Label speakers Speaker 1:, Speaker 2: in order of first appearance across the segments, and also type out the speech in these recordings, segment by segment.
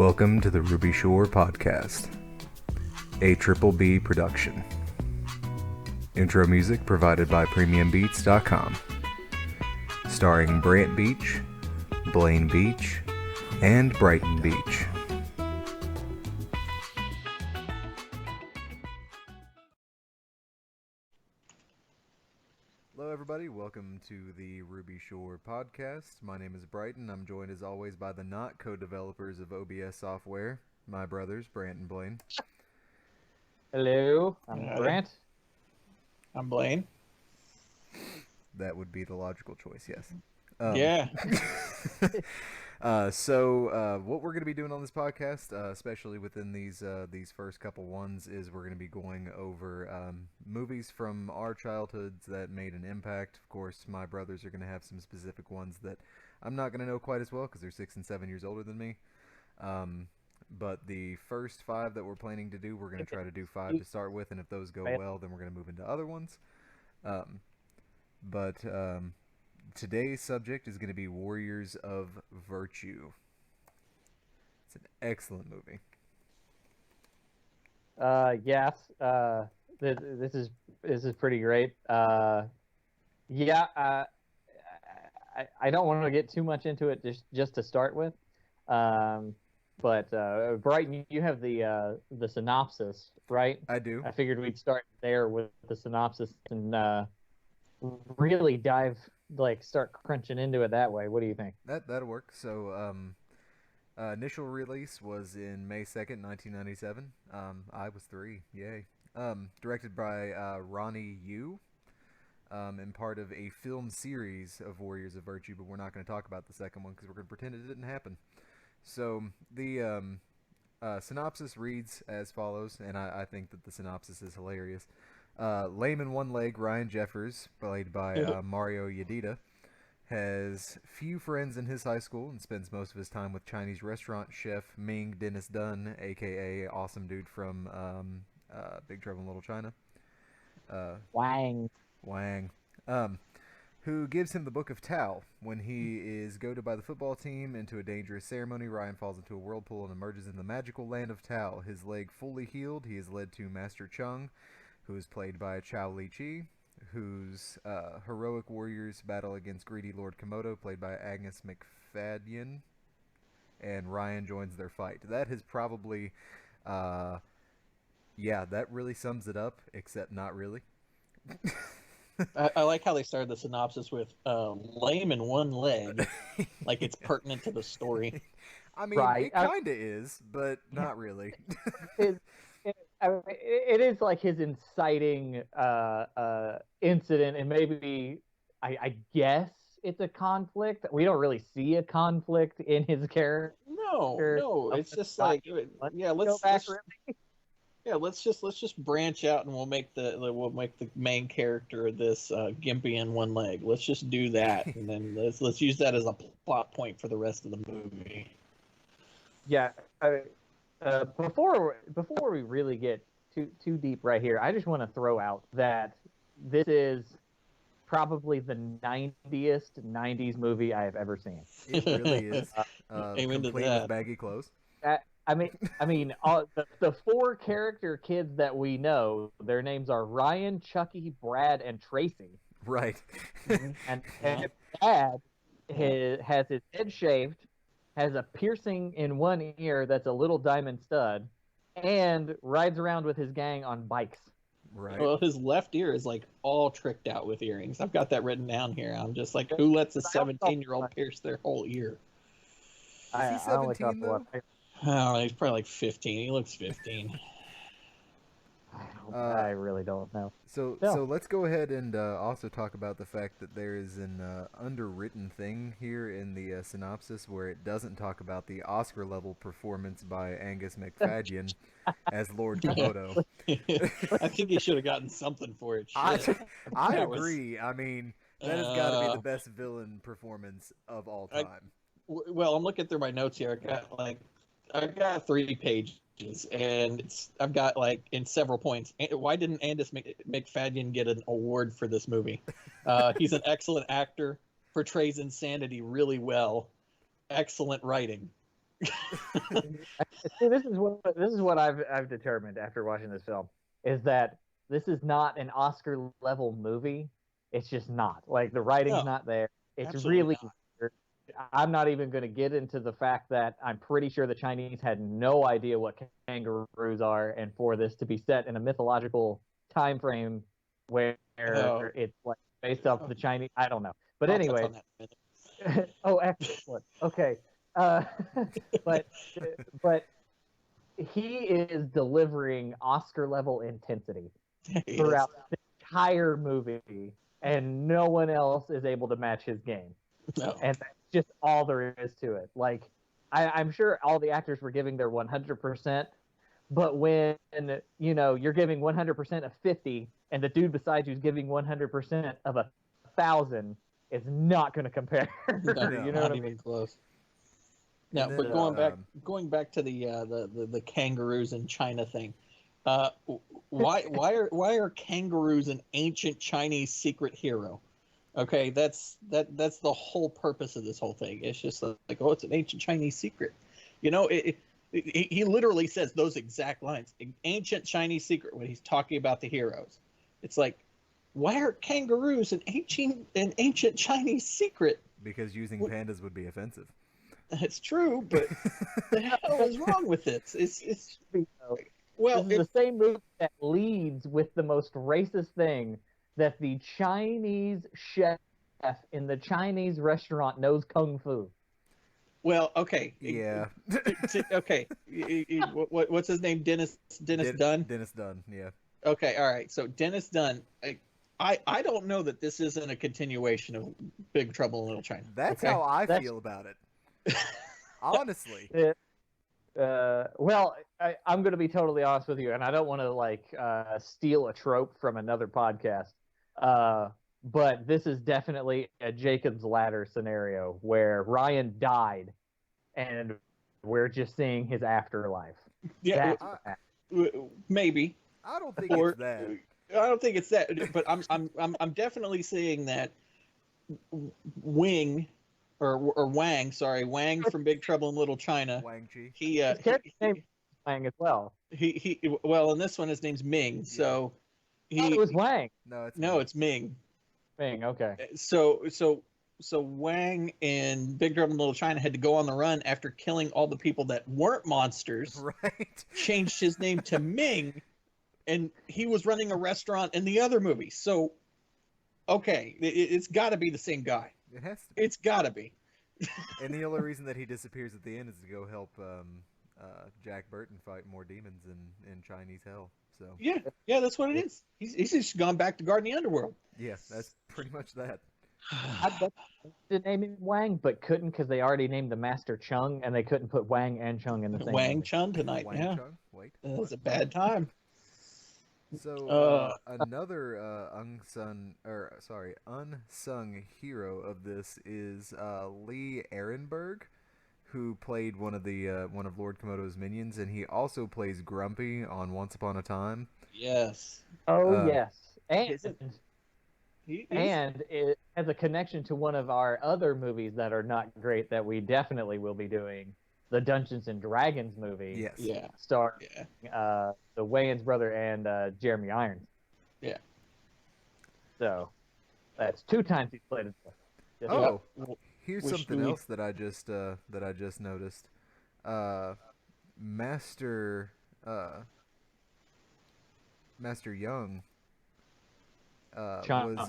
Speaker 1: Welcome to the Ruby Shore Podcast, a Triple B production. Intro music provided by PremiumBeats.com. Starring Brant Beach, Blaine Beach, and Brighton Beach. Hello everybody, welcome to the Ruby Shore Podcast. My name is Brighton. I'm joined as always by the not co-developers of OBS software, my brothers, Brant and Blaine.
Speaker 2: Hello, I'm Brant.
Speaker 3: I'm Blaine.
Speaker 1: That would be the logical choice, yes.
Speaker 3: Yeah.
Speaker 1: So what we're going to be doing on this podcast, especially within these first couple ones, is we're going to be going over movies from our childhoods that made an impact. Of course, my brothers are going to have some specific ones that I'm not going to know quite as well because they're 6 and 7 years older than me. But the first 5 that we're planning to do, we're going to try to do 5 to start with, and if those go well, then we're going to move into other ones. Today's subject is going to be Warriors of Virtue. It's an excellent movie.
Speaker 2: Yes. This is pretty great. I don't want to get too much into it just to start with. But Brighton, you have the synopsis, right?
Speaker 1: I do.
Speaker 2: I figured we'd start there with the synopsis and really start crunching into it that way. What do you think?
Speaker 1: That'll work. So, initial release was in May 2nd, 1997. I was 3. Yay. Directed by Ronnie Yu, and part of a film series of Warriors of Virtue, but we're not going to talk about the second one because we're going to pretend it didn't happen. So, the synopsis reads as follows, and I think that the synopsis is hilarious. Lame in one leg, Ryan Jeffers, played by Mario Yedida, has few friends in his high school and spends most of his time with Chinese restaurant chef Ming Dennis Dunn, a.k.a. Awesome Dude from Big Trouble in Little China.
Speaker 2: Wang.
Speaker 1: Who gives him the Book of Tao. When he is goaded by the football team into a dangerous ceremony, Ryan falls into a whirlpool and emerges in the magical land of Tao. His leg fully healed, he is led to Master Chung, who is played by Chow Li-Chi, whose heroic warriors battle against greedy Lord Komodo, played by Agnes McFadyen, and Ryan joins their fight. That is probably, that really sums it up, except not really.
Speaker 3: I like how they started the synopsis with lame in one leg, like it's pertinent to the story.
Speaker 1: I mean, right. It kind of is, but not really.
Speaker 2: It is like his inciting incident, and maybe I guess it's a conflict. We don't really see a conflict in his character.
Speaker 3: No, it's just like let's just branch out, and we'll make the main character of this gimpy in one leg. Let's just do that, and then let's use that as a plot point for the rest of the movie.
Speaker 2: Yeah. Before we really get too deep right here, I just want to throw out that this is probably the 90s movie I have ever seen.
Speaker 1: It really is. Complete with baggy clothes.
Speaker 2: I mean, all the 4 character kids that we know, their names are Ryan, Chucky, Brad, and Tracy.
Speaker 1: Right.
Speaker 2: and Brad has his head shaved, has a piercing in one ear that's a little diamond stud, and rides around with his gang on bikes.
Speaker 1: Right.
Speaker 3: Well, his left ear is like all tricked out with earrings. I've got that written down here. I'm just like, who lets a 17-year-old pierce their whole ear?
Speaker 1: Is he 17 though?
Speaker 3: Oh, he's probably like 15. He looks 15.
Speaker 2: I really don't know.
Speaker 1: So let's go ahead and also talk about the fact that there is an underwritten thing here in the synopsis where it doesn't talk about the Oscar-level performance by Angus McFadyen as Lord Komodo.
Speaker 3: I think he should have gotten something for it.
Speaker 1: I agree. I mean, that has got to be the best villain performance of all time.
Speaker 3: Well, I'm looking through my notes here. I've got 3 pages, and I've got in several points. Why didn't Angus McFadyen get an award for this movie? He's an excellent actor, portrays insanity really well, excellent writing.
Speaker 2: See, this is what I've determined after watching this film is that this is not an Oscar level movie. It's just not. Like the writing's
Speaker 3: No,
Speaker 2: not there. It's
Speaker 3: absolutely
Speaker 2: really
Speaker 3: not.
Speaker 2: weird. I'm not even going to get into the fact that I'm pretty sure the Chinese had no idea what kangaroos are, and for this to be set in a mythological time frame where
Speaker 3: Oh,
Speaker 2: it's like based off the Chinese, I don't know. But
Speaker 3: I'll touch
Speaker 2: anyway,
Speaker 3: on that in a minute.
Speaker 2: oh, excellent. Okay, uh, but but he is delivering Oscar level intensity
Speaker 3: He is.
Speaker 2: throughout the entire movie, and no one else is able to match his game.
Speaker 3: No.
Speaker 2: And that's just all there is to it. Like, I'm sure all the actors were giving their 100%, but when you're giving 100% of 50, and the dude beside you is giving 100% of 1,000, it's not going to compare.
Speaker 3: No,
Speaker 2: You know
Speaker 3: not
Speaker 2: what I
Speaker 3: even
Speaker 2: mean?
Speaker 3: close. No,
Speaker 1: And then,
Speaker 3: but going back to the kangaroos in China thing. Why are kangaroos an ancient Chinese secret hero? Okay, that's the whole purpose of this whole thing. It's just like, oh, it's an ancient Chinese secret. You know, he literally says those exact lines, ancient Chinese secret, when he's talking about the heroes. It's like, why are kangaroos an ancient Chinese secret?
Speaker 1: because using pandas would be offensive.
Speaker 3: It's true, but the hell is wrong with it? It's well,
Speaker 2: this is the same movie that leads with the most racist thing that the Chinese chef in the Chinese restaurant knows kung fu.
Speaker 3: well, okay,
Speaker 1: Yeah.
Speaker 3: okay. What's his name? Dennis Dunn.
Speaker 1: Dennis Dunn. Yeah.
Speaker 3: Okay, all right. So Dennis Dunn. I don't know that this isn't a continuation of Big Trouble in Little China.
Speaker 1: That's
Speaker 2: Okay.
Speaker 1: how I
Speaker 2: That's-
Speaker 1: feel about it. Honestly.
Speaker 2: Well, I'm going to be totally honest with you, and I don't want to steal a trope from another podcast. But this is definitely a Jacob's Ladder scenario where Ryan died, and we're just seeing his afterlife.
Speaker 3: Yeah,
Speaker 2: That's
Speaker 3: maybe.
Speaker 1: I don't think
Speaker 3: Or
Speaker 1: it's that.
Speaker 3: I don't think it's that, but I'm definitely seeing that Wing or Wang, sorry, Wang from Big Trouble in Little China.
Speaker 1: Wang Chi.
Speaker 2: his character's name is Wang as well.
Speaker 3: He well, in this one his name's Ming, so
Speaker 2: It was Wang.
Speaker 1: No,
Speaker 3: it's Ming.
Speaker 2: Ming, okay.
Speaker 3: So Wang in Big Trouble in Little China had to go on the run after killing all the people that weren't monsters.
Speaker 1: right.
Speaker 3: Changed his name to Ming, and he was running a restaurant in the other movie. So, okay, it's got to be the same guy.
Speaker 1: It has to be.
Speaker 3: It's got to be.
Speaker 1: And the only reason that he disappears at the end is to go help Jack Burton fight more demons in Chinese hell. So
Speaker 3: Yeah, that's what it is. He's just gone back to guarding the underworld.
Speaker 1: yeah, that's pretty much that.
Speaker 2: I bet they did name him Wang, but couldn't because they already named the master Chung, and they couldn't put Wang and Chung in the same
Speaker 3: Wang
Speaker 2: movie.
Speaker 3: Chun tonight.
Speaker 1: Wang
Speaker 3: Yeah,
Speaker 1: Chung? Wait.
Speaker 3: it was a bad time.
Speaker 1: So another unsung hero of this is Lee Ehrenberg, who played one of Lord Komodo's minions, and he also plays Grumpy on Once Upon a Time.
Speaker 3: Yes.
Speaker 2: Oh,
Speaker 1: Uh,
Speaker 2: yes.
Speaker 3: He's-
Speaker 2: And it has a connection to one of our other movies that are not great that we definitely will be doing, the Dungeons and Dragons movie.
Speaker 1: Yes.
Speaker 3: yeah,
Speaker 2: Starring
Speaker 3: yeah.
Speaker 2: the Wayans brother and Jeremy Irons.
Speaker 3: Yeah.
Speaker 2: So that's 2 times he's played it. Just-
Speaker 1: Oh,
Speaker 3: Well,
Speaker 1: here's
Speaker 3: Which
Speaker 1: something
Speaker 3: Louis-
Speaker 1: else that I just noticed. Master Master Young
Speaker 2: China.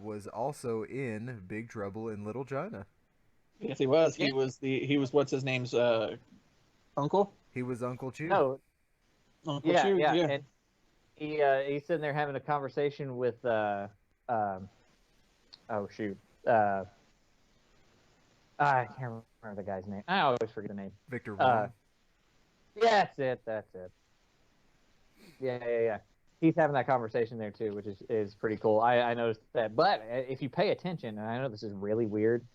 Speaker 1: was also in Big Trouble in Little China.
Speaker 3: yes, he was.
Speaker 2: Yeah.
Speaker 3: He was what's his name's uncle?
Speaker 1: He was Uncle Chew.
Speaker 2: No,
Speaker 3: Uncle
Speaker 2: yeah,
Speaker 3: Chew,
Speaker 2: yeah, and he's sitting there having a conversation with oh shoot, I can't remember the guy's name. I always forget the name.
Speaker 1: Victor Wong.
Speaker 2: Yeah, that's it. Yeah. He's having that conversation there too, which is pretty cool. I noticed that. But if you pay attention, and I know this is really weird,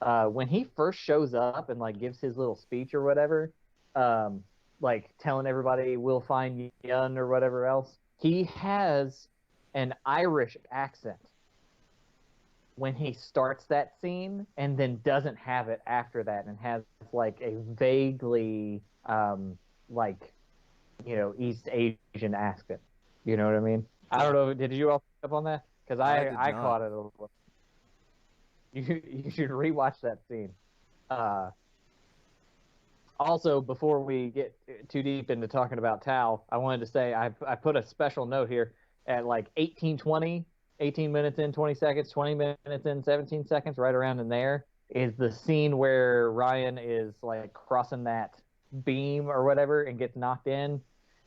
Speaker 2: when he first shows up and like gives his little speech or whatever, like telling everybody we'll find Yun or whatever else, he has an Irish accent. when he starts that scene and then doesn't have it after that and has like a vaguely like East Asian accent. You know what I mean? I don't know. Did you all pick up on that? Because
Speaker 1: I did
Speaker 2: I
Speaker 1: not.
Speaker 2: caught it a little. You should rewatch that scene. Uh, Also, before we get too deep into talking about Tao, I wanted to say I put a special note here at like 18:20, 18 minutes in 20 seconds, 20 minutes in 17 seconds, right around in there is the scene where Ryan is like crossing that beam or whatever and gets knocked in.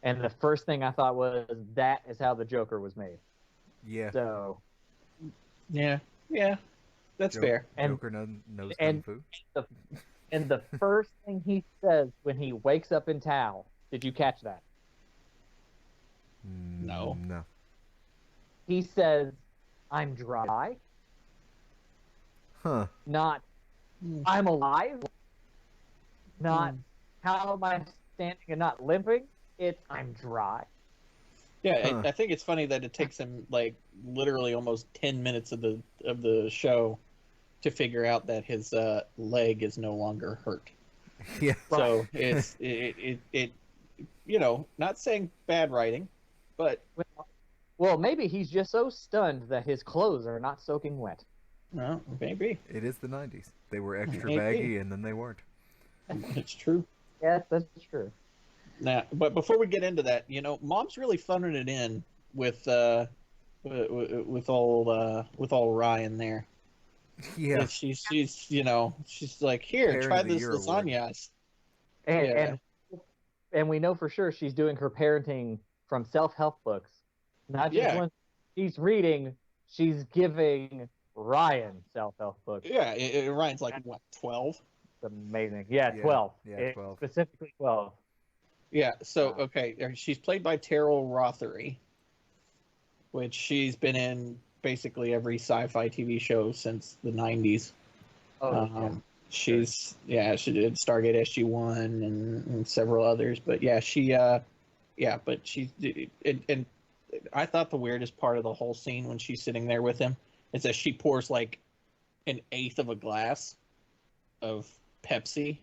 Speaker 2: And the first thing I thought was that is how the Joker was made.
Speaker 1: Yeah.
Speaker 2: So
Speaker 3: Yeah, yeah, that's fair.
Speaker 1: Joker knows kung
Speaker 2: and
Speaker 1: fu.
Speaker 2: the and the first thing he says when he wakes up in Tao, did you catch that?
Speaker 3: No.
Speaker 1: No.
Speaker 2: He says, "I'm dry,"
Speaker 1: Huh.
Speaker 2: not "I'm alive," not "How am I standing and not limping?" It's "I'm dry."
Speaker 3: Yeah,
Speaker 1: Huh.
Speaker 3: I think it's funny that it takes him like literally almost 10 minutes of the show to figure out that his leg is no longer hurt.
Speaker 1: Yeah.
Speaker 3: So it's it not saying bad writing, but
Speaker 2: Well, maybe he's just so stunned that his clothes are not soaking wet.
Speaker 3: well, maybe
Speaker 1: It is the 90s. They were extra
Speaker 3: Maybe.
Speaker 1: baggy and then they weren't.
Speaker 3: it's true.
Speaker 2: Yes, that's true.
Speaker 3: Now, but before we get into that, Mom's really phoning it in with with all Ryan there.
Speaker 1: Yeah.
Speaker 3: She's like, here,
Speaker 1: Parent
Speaker 3: try
Speaker 1: of the
Speaker 3: this
Speaker 1: Year award.
Speaker 3: lasagna.
Speaker 2: And,
Speaker 3: Yeah.
Speaker 2: and we know for sure she's doing her parenting from self-help books. Not just
Speaker 3: Yeah.
Speaker 2: one she's reading, she's giving Ryan self-help books.
Speaker 3: Yeah, Ryan's like what, 12?
Speaker 2: It's amazing. Yeah,
Speaker 1: Yeah,
Speaker 2: 12.
Speaker 1: yeah, 12.
Speaker 2: Specifically 12.
Speaker 3: Yeah, so okay, she's played by Terrell Rothery, which she's been in basically every sci-fi TV show since the 90s. She's she did Stargate SG-1 and several others, but yeah, but she and I thought the weirdest part of the whole scene when she's sitting there with him is that she pours like an eighth of a glass of Pepsi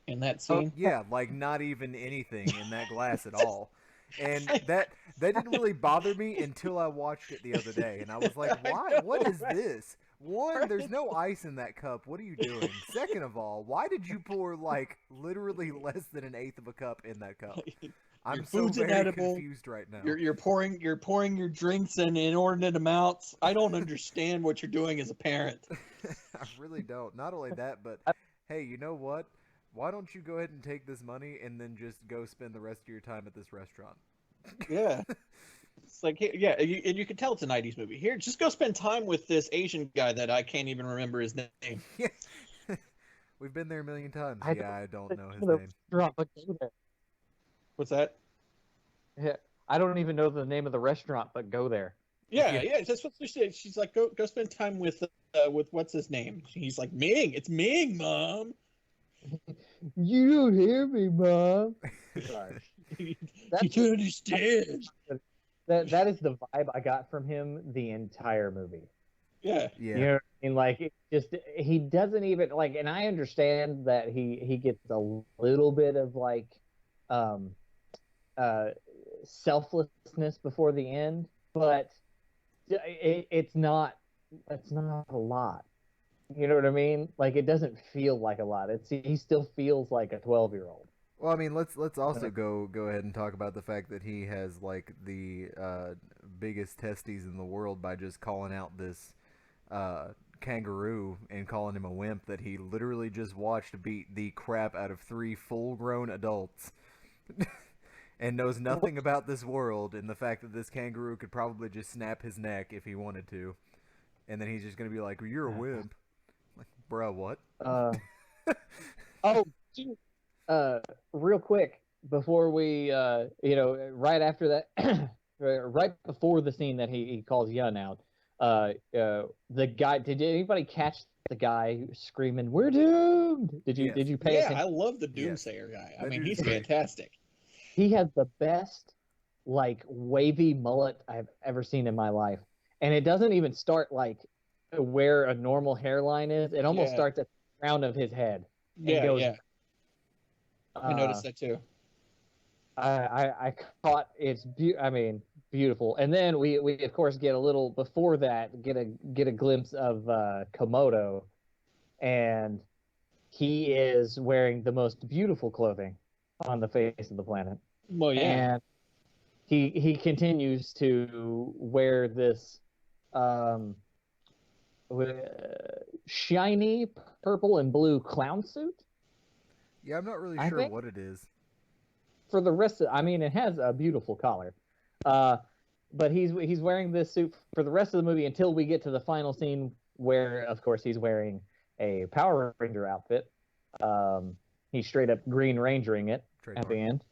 Speaker 3: in that scene.
Speaker 1: Yeah, like not even anything in that glass at all. And that didn't really bother me until I watched it the other day, and I was like, "Why? What is this? One, there's no ice in that cup. What are you doing? Second of all, why did you pour like literally less than an eighth of a cup in that cup? I'm so
Speaker 3: food's
Speaker 1: very
Speaker 3: inedible.
Speaker 1: confused right now.
Speaker 3: You're pouring your drinks in inordinate amounts. I don't understand what you're doing as a parent.
Speaker 1: I really don't. Not only that, but hey, you know what? Why don't you go ahead and take this money and then just go spend the rest of your time at this restaurant?
Speaker 3: Yeah. It's like, yeah, and you can tell it's a 90s movie. Here, just go spend time with this Asian guy that I can't even remember his name.
Speaker 1: Yeah. We've been there a million times. I don't know his
Speaker 2: the
Speaker 1: name.
Speaker 2: Restaurant, but go there.
Speaker 3: What's that?
Speaker 2: Yeah, I don't even know the name of the restaurant, but go there.
Speaker 3: Yeah, that's what she said. She's like, go spend time with what's his name? He's like, Ming. It's Ming, Mom.
Speaker 2: You don't hear me, Mom. Sorry.
Speaker 3: You don't understand.
Speaker 2: That is the vibe I got from him the entire movie.
Speaker 3: Yeah.
Speaker 1: Yeah.
Speaker 2: You know what I mean? Like, it just he doesn't even like, and I understand that he gets a little bit of like, selflessness before the end, but it's not a lot. You know what I mean? Like, it doesn't feel like a lot. He still feels like a 12-year-old.
Speaker 1: Well, I mean, let's also go ahead and talk about the fact that he has like the biggest testes in the world by just calling out this kangaroo and calling him a wimp that he literally just watched beat the crap out of 3 full-grown adults. And knows nothing about this world and the fact that this kangaroo could probably just snap his neck if he wanted to. And then he's just going to be like, well, you're a wimp. Like, bruh, what?
Speaker 2: Oh, dude, real quick, before we, right after that, right before the scene that he calls Yun out, the guy, did anybody catch the guy screaming, "We're doomed"? Did you pay attention?
Speaker 3: Yeah, I love the Doomsayer guy. I mean, he's
Speaker 1: great.
Speaker 3: fantastic.
Speaker 2: He has the best, like, wavy mullet I've ever seen in my life. And it doesn't even start, like, where a normal hairline is. It almost
Speaker 3: Yeah.
Speaker 2: starts at the crown of his head and
Speaker 3: Yeah,
Speaker 2: goes.
Speaker 3: yeah. I
Speaker 2: Uh,
Speaker 3: noticed that too.
Speaker 2: I caught I mean, beautiful. And then we of course get a little before that get a glimpse of Komodo, and he is wearing the most beautiful clothing on the face of the planet,
Speaker 3: Well, yeah.
Speaker 2: and he continues to wear this um shiny purple and blue clown suit.
Speaker 1: Yeah, I'm not really
Speaker 2: I
Speaker 1: sure
Speaker 2: think
Speaker 1: what it is.
Speaker 2: for the rest of, I mean, it has a beautiful collar, uh, but he's wearing this suit for the rest of the movie until we get to the final scene where, of course, he's wearing a Power Ranger outfit. Um, he's straight up Green Rangering it at the
Speaker 1: Trademark.
Speaker 2: end.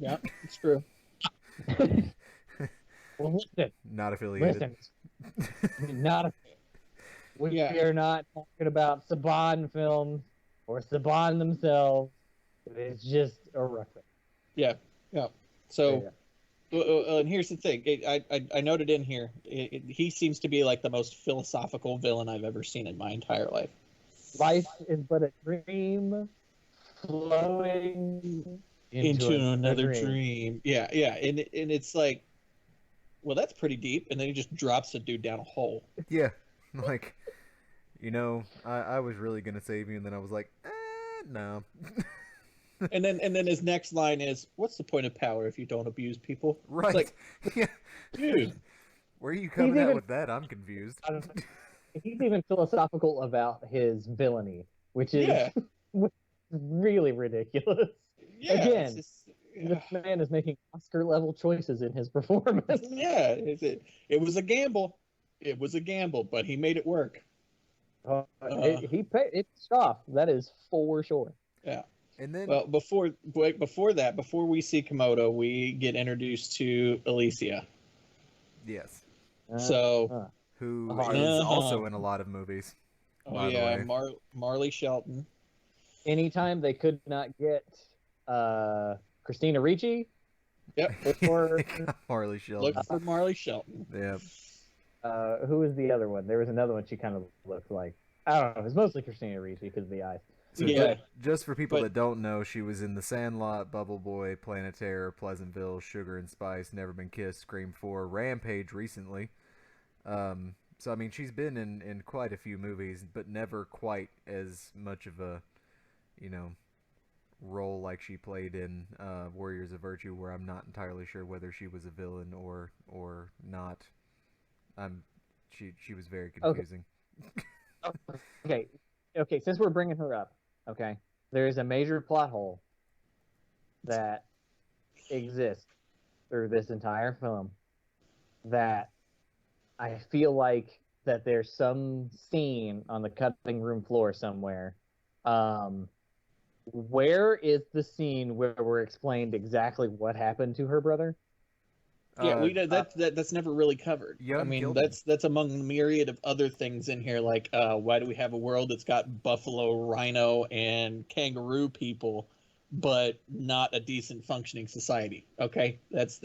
Speaker 3: Yeah, it's true.
Speaker 2: Well, listen,
Speaker 1: Not affiliated.
Speaker 2: not a, we
Speaker 3: Yeah.
Speaker 2: are not talking about Saban films or Saban themselves. It's just a reference.
Speaker 3: Yeah. Yeah. So, and here's the thing. I noted in here, he seems to be like the most philosophical villain I've ever seen in my entire life.
Speaker 2: Life is but a dream flowing
Speaker 3: Into
Speaker 2: into
Speaker 3: another
Speaker 2: dream.
Speaker 3: dream. Yeah, yeah. And it's like, well, that's pretty deep. And then he just drops the dude down a hole.
Speaker 1: Yeah, like, I was really gonna save you, and then I was like, no.
Speaker 3: And then his next line is, "What's the point of power if you don't abuse people?"
Speaker 1: Right.
Speaker 3: It's like,
Speaker 1: Yeah.
Speaker 3: dude.
Speaker 1: Where are you coming at
Speaker 2: even-
Speaker 1: with that? I'm confused.
Speaker 2: He's even philosophical about his villainy, which is
Speaker 3: Yeah.
Speaker 2: really ridiculous.
Speaker 3: Yeah.
Speaker 2: Again,
Speaker 3: it's just,
Speaker 2: This man is making Oscar level choices in his performance.
Speaker 3: yeah. It was a gamble. It was a gamble, but he made it work.
Speaker 2: He paid it's off. That is for sure.
Speaker 3: Yeah.
Speaker 1: And then,
Speaker 3: Well, before that, before we see Komodo, we get introduced to Alicia.
Speaker 1: yes,
Speaker 3: So,
Speaker 1: who
Speaker 2: Uh-huh.
Speaker 1: is also in a lot of movies.
Speaker 3: oh
Speaker 1: by the
Speaker 3: yeah,
Speaker 1: way.
Speaker 3: Marley Shelton.
Speaker 2: Anytime they could not get Christina Ricci,
Speaker 3: Yep.
Speaker 2: or
Speaker 1: Marley Shelton.
Speaker 3: Look for Marley Shelton.
Speaker 1: Yeah.
Speaker 2: who was the other one? There was another one she kind of looked like. I don't know. It was mostly Christina Ricci because of the eyes.
Speaker 1: So
Speaker 3: Yeah.
Speaker 1: just for people
Speaker 3: But-
Speaker 1: that don't know, she was in The Sandlot, Bubble Boy, Planet Terror, Pleasantville, Sugar and Spice, Never Been Kissed, Scream 4, Rampage recently. So I mean, she's been in quite a few movies, but never quite as much of a, role like she played in Warriors of Virtue, where I'm not entirely sure whether she was a villain or not. She was very confusing.
Speaker 2: Okay. Since we're bringing her up, okay, there is a major plot hole that exists through this entire film that I feel like that there's some scene on the cutting room floor somewhere. Where is the scene where we're explained exactly what happened to her brother?
Speaker 3: Yeah, that's never really covered.
Speaker 1: Young
Speaker 3: I mean,
Speaker 1: Gildan.
Speaker 3: that's among the myriad of other things in here. Like, why do we have a world that's got buffalo, rhino, and kangaroo people, but not a decent functioning society? Okay, that's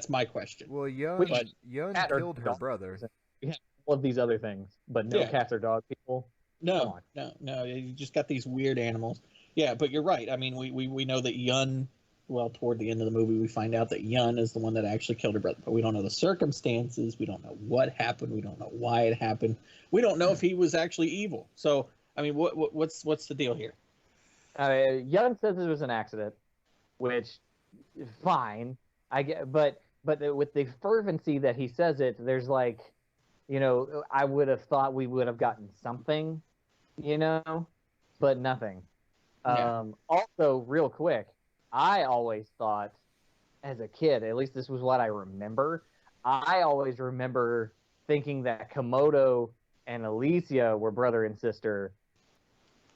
Speaker 3: my question.
Speaker 1: Well, Young
Speaker 2: Which- cat or
Speaker 1: killed her
Speaker 2: dog?
Speaker 1: brother.
Speaker 2: We have all of these other things, but no
Speaker 3: Yeah.
Speaker 2: cats or dog people. Come
Speaker 3: No,
Speaker 2: on.
Speaker 3: no, you just got these weird animals. Yeah, but you're right. I mean, we know that Yun. Well, toward the end of the movie, we find out that Yun is the one that actually killed her brother, but we don't know the circumstances. We don't know what happened. We don't know why it happened. We don't know if he was actually evil. So, I mean, what's the deal here?
Speaker 2: Young says it was an accident, which fine. I get, but with the fervency that he says it, there's like, I would have thought we would have gotten something, but nothing.
Speaker 3: Yeah.
Speaker 2: Also, real quick, I always thought, as a kid, at least this was what I remember. I always remember thinking that Komodo and Alicia were brother and sister.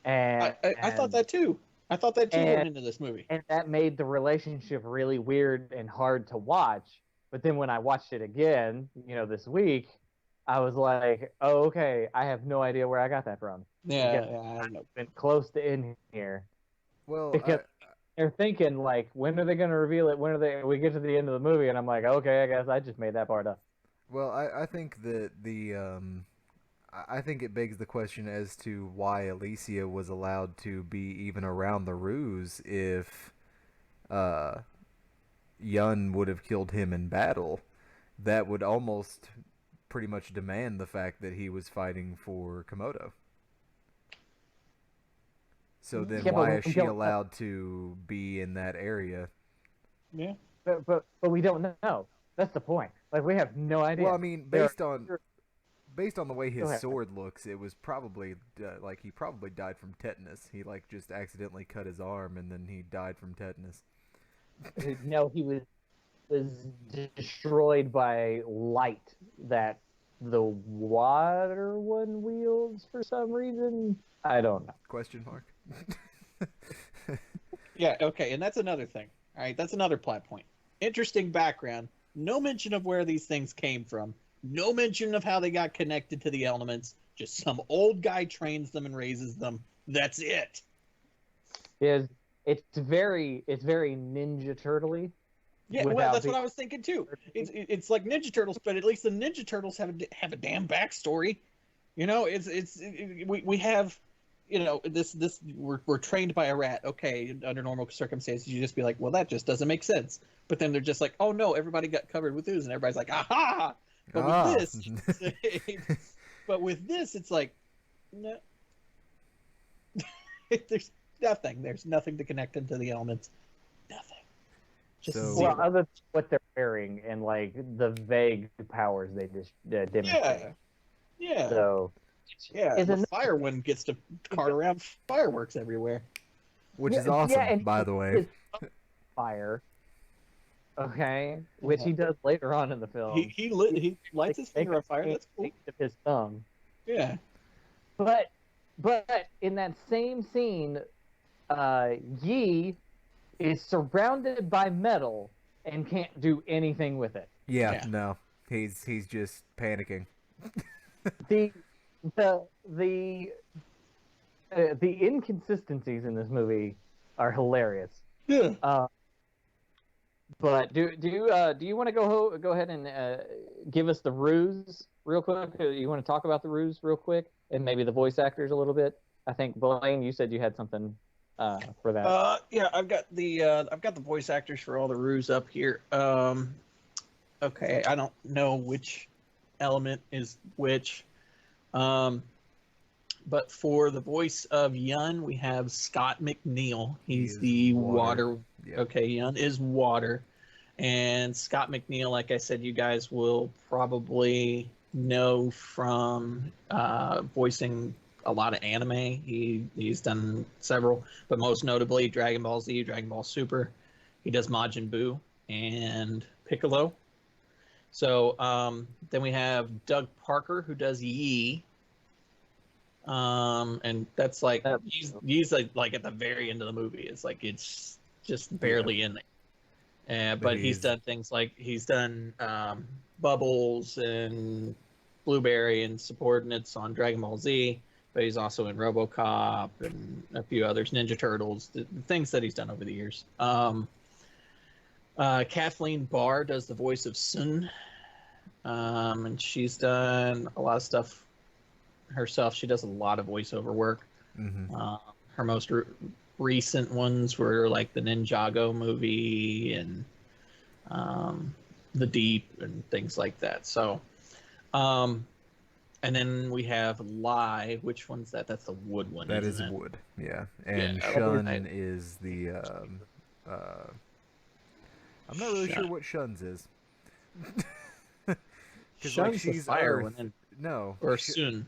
Speaker 2: And
Speaker 3: I thought that too. I thought that too
Speaker 2: and-
Speaker 3: going into this movie.
Speaker 2: and that made the relationship really weird and hard to watch. But then when I watched it again, this week, I was like, oh, okay, I have no idea where I got that from.
Speaker 3: Yeah,
Speaker 2: Because
Speaker 3: I don't know.
Speaker 2: Been close to in here.
Speaker 1: Well,
Speaker 2: Because they're thinking like, when are they going to reveal it? We get to the end of the movie, and I'm like, okay, I guess I just made that part up.
Speaker 1: well, I think that I think it begs the question as to why Alicia was allowed to be even around the ruse if uh, Yun would have killed him in battle. That would almost pretty much demand the fact that he was fighting for Komodo. So then
Speaker 2: Yeah, but
Speaker 1: why
Speaker 2: we
Speaker 1: is she
Speaker 2: don't know.
Speaker 1: allowed to be in that area?
Speaker 3: Yeah.
Speaker 2: But we don't know. That's the point. Like we have no idea.
Speaker 1: Well, I mean,
Speaker 2: There
Speaker 1: based on the way
Speaker 2: Go
Speaker 1: his
Speaker 2: ahead.
Speaker 1: sword looks, it was probably like he probably died from tetanus. He like just accidentally cut his arm and then he died from tetanus.
Speaker 2: No, he was destroyed by light that the water one wields for some reason. I don't know.
Speaker 1: Question mark.
Speaker 3: Yeah, okay, and that's another thing. All right, that's another plot point. Interesting background. No mention of where these things came from. No mention of how they got connected to the elements. Just some old guy trains them and raises them. That's it.
Speaker 2: Is it's very Ninja Turtle-y
Speaker 3: Yeah, well,
Speaker 2: without
Speaker 3: that's
Speaker 2: being
Speaker 3: what I was thinking too. It's like Ninja Turtles, but at least the Ninja Turtles have a damn backstory. You know, we have, you know, this we're trained by a rat. Okay, under normal circumstances, you just be like, well, that just doesn't make sense. But then they're just like, oh no, everybody got covered with ooze, and everybody's like, aha! But with
Speaker 1: Ah.
Speaker 3: this, but with this, it's like, no, there's nothing. There's nothing to connect them to the elements. Nothing. Just
Speaker 1: So-
Speaker 3: zero.
Speaker 2: well, other than what they're wearing and like the vague powers they just demonstrate.
Speaker 3: Yeah.
Speaker 2: So
Speaker 3: Yeah,
Speaker 2: Isn't
Speaker 3: the fire one gets to cart around fireworks everywhere.
Speaker 1: Which is awesome,
Speaker 2: and
Speaker 1: by the way.
Speaker 2: his fire, okay, which he does later on in the film.
Speaker 3: He lights his finger on fire. That's cool.
Speaker 2: Of his thumb.
Speaker 3: Yeah.
Speaker 2: But in that same scene, Yi is surrounded by metal and can't do anything with it.
Speaker 1: Yeah,
Speaker 3: Yeah.
Speaker 1: no. He's just panicking.
Speaker 2: The the inconsistencies in this movie are hilarious.
Speaker 3: Yeah.
Speaker 2: But do you want to go ahead and give us the ruse real quick? You want to talk about the ruse real quick and maybe the voice actors a little bit? I think Blaine, you said you had something for that.
Speaker 3: Yeah, I've got the voice actors for all the ruse up here. Okay, I don't know which element is which. But for the voice of Yun, we have Scott McNeil. He's
Speaker 1: He is
Speaker 3: the
Speaker 1: water.
Speaker 3: water.
Speaker 1: Yep.
Speaker 3: Okay, Yun is water. And Scott McNeil, like I said, you guys will probably know from voicing a lot of anime. He's done several, but most notably Dragon Ball Z, Dragon Ball Super. He does Majin Buu and Piccolo. So then we have Doug Parker, who does Yi. And that's like he's like at the very end of the movie. It's like it's just barely in there. But he's done things like he's done Bubbles and Blueberry and subordinates on Dragon Ball Z. But he's also in RoboCop and a few others, Ninja Turtles, the things that he's done over the years. Kathleen Barr does the voice of Sun, and she's done a lot of stuff herself. She does a lot of voiceover work.
Speaker 1: Mm-hmm.
Speaker 3: Her most recent ones were like the Ninjago movie and The Deep and things like that. So, and then we have Lie. Which one's that? That's the wood one.
Speaker 1: That is
Speaker 3: isn't it?
Speaker 1: wood, yeah. And
Speaker 3: Yeah,
Speaker 1: Shun
Speaker 3: I-
Speaker 1: is the. I'm not really sure what Shun's is. 'Cause,
Speaker 3: Shun's the fire
Speaker 1: Earth.
Speaker 3: one, and-
Speaker 1: No.
Speaker 3: or Sun.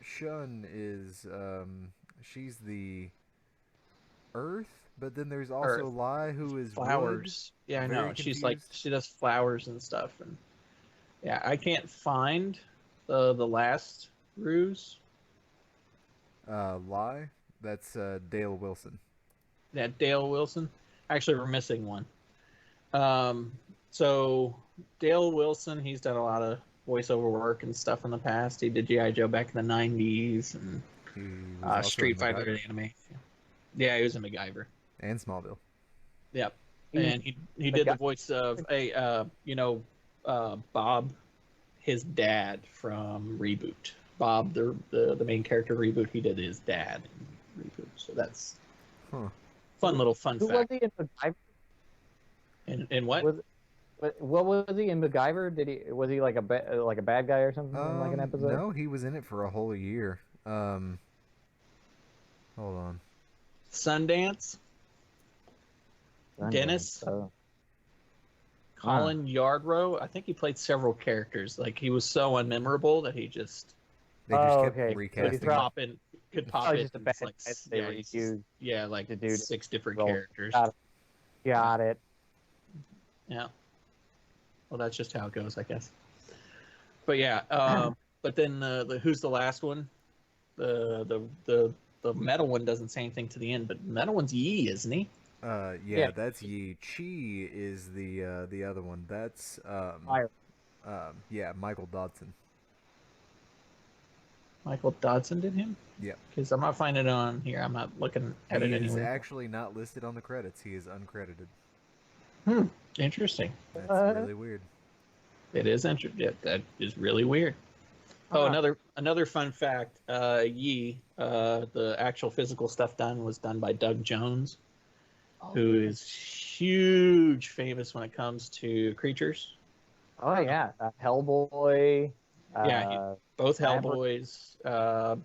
Speaker 1: Shun is she's the Earth, but then there's also
Speaker 3: Earth.
Speaker 1: Lai who is
Speaker 3: Flowers. Yeah, I
Speaker 1: Very
Speaker 3: know. She's like
Speaker 1: confused.
Speaker 3: she does flowers and stuff, and yeah, I can't find the last ruse.
Speaker 1: wood. Lai, that's Dale Wilson.
Speaker 3: That Dale Wilson. Actually, we're missing one. So Dale Wilson, he's done a lot of voiceover work and stuff in the past. He did G.I. Joe back in the '90s and
Speaker 1: He was also
Speaker 3: Street
Speaker 1: in
Speaker 3: Fighter
Speaker 1: MacGyver
Speaker 3: anime. Yeah, he was in MacGyver.
Speaker 1: and Smallville.
Speaker 3: Yep, and he did the
Speaker 2: MacGyver.
Speaker 3: voice of Bob. his dad from Reboot. Bob, the main character Reboot, he did his dad in Reboot. So that's fun little fun
Speaker 2: Who
Speaker 3: fact.
Speaker 2: was he in MacGyver?
Speaker 3: In what?
Speaker 2: What was he in MacGyver? Was he like a bad guy or something in like an episode?
Speaker 1: No, he was in it for a whole year. Hold on.
Speaker 3: Sundance. Dennis. Colin Yarbrough. I think he played several characters. Like he was so unmemorable that he just
Speaker 1: They just kept
Speaker 2: okay.
Speaker 1: recasting.
Speaker 3: could pop in. Could pop in.
Speaker 2: Just a bad
Speaker 3: like,
Speaker 2: guys they reused
Speaker 3: like
Speaker 2: to do
Speaker 3: 6 different
Speaker 2: roles.
Speaker 3: characters.
Speaker 2: Got it.
Speaker 3: Yeah. Well, that's just how it goes, I guess. But yeah, but then the who's the last one? The metal one doesn't say anything to the end, but the metal one's Yi, isn't he?
Speaker 1: Yeah, that's Yi. Chi is the other one. That's Michael Dodson.
Speaker 3: Michael Dodson did him?
Speaker 1: Yeah.
Speaker 3: Because I'm not finding it on here. I'm not looking at it
Speaker 1: He is
Speaker 3: anywhere.
Speaker 1: actually not listed on the credits. He is uncredited.
Speaker 3: Interesting.
Speaker 1: That's really weird.
Speaker 3: It is interesting. That is really weird. Oh, another fun fact. Yi, the actual physical stuff was done by Doug Jones, who is huge famous when it comes to creatures.
Speaker 2: Oh yeah, Hellboy.
Speaker 3: Both Hellboys,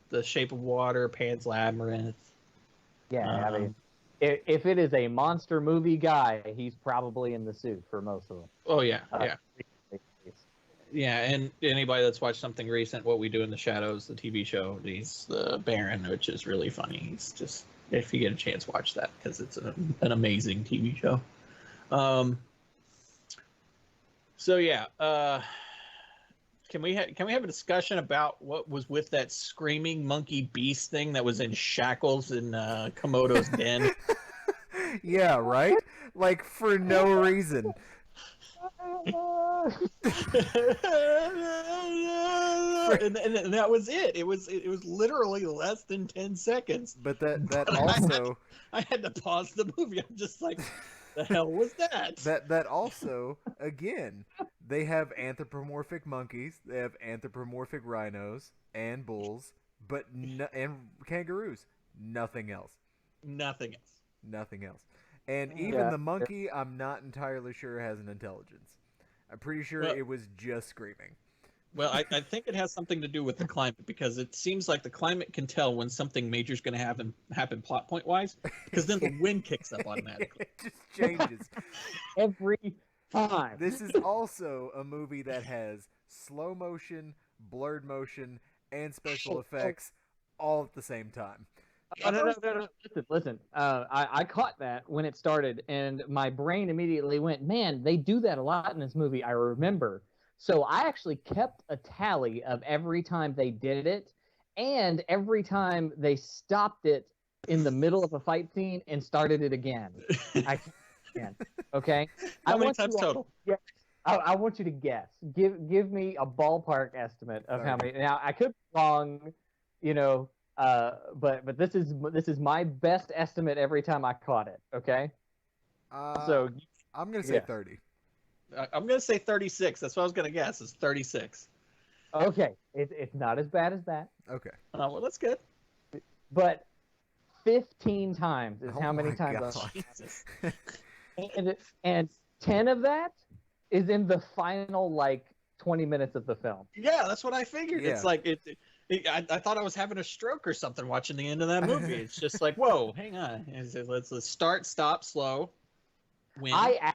Speaker 3: The Shape of Water, Pan's Labyrinth.
Speaker 2: Yeah, I mean, if it is a monster movie guy, he's probably in the suit for most of them.
Speaker 3: Oh yeah, yeah. And anybody that's watched something recent, What We Do in the Shadows, the TV show, he's the Baron, which is really funny. He's just, if you get a chance, watch that because it's an amazing TV show. So yeah. Can we have a discussion about what was with that screaming monkey beast thing that was in shackles in Komodo's den?
Speaker 1: Yeah, right? Like for no reason.
Speaker 3: and that was it. It was literally less than 10 seconds.
Speaker 1: But that also
Speaker 3: I had to pause the movie. I'm just like, the hell was that?
Speaker 1: That also, again, they have anthropomorphic monkeys, they have anthropomorphic rhinos and bulls, but and kangaroos. Nothing else.
Speaker 3: Nothing else.
Speaker 1: And even the monkey, I'm not entirely sure has an intelligence. I'm pretty sure it was just screaming.
Speaker 3: Well, I think it has something to do with the climate, because it seems like the climate can tell when something major is going to happen plot point wise, because then the wind kicks up automatically.
Speaker 1: It just changes
Speaker 2: every time.
Speaker 1: This is also a movie that has slow motion, blurred motion, and special effects all at the same time.
Speaker 2: No. Listen. I caught that when it started, and my brain immediately went, man, they do that a lot in this movie. I remember. So I actually kept a tally of every time they did it, and every time they stopped it in the middle of a fight scene and started it again. I can. Okay?
Speaker 3: How many times total?
Speaker 2: Yeah. I want you to guess. Give me a ballpark estimate of how many. Now, I could be wrong, but this is my best estimate every time I caught it. Okay. So
Speaker 1: I'm gonna say 30.
Speaker 3: I'm gonna say 36. That's what I was gonna guess. It's 36.
Speaker 2: Okay, it's not as bad as that.
Speaker 1: Okay.
Speaker 3: Well, that's good.
Speaker 2: But 15 times is how many times. And 10 of that is in the final 20 minutes of the film.
Speaker 3: Yeah, that's what I figured.
Speaker 1: Yeah.
Speaker 3: It's like I thought I was having a stroke or something watching the end of that movie. It's just like, whoa, hang on. Let's start, stop, slow. Win.
Speaker 2: I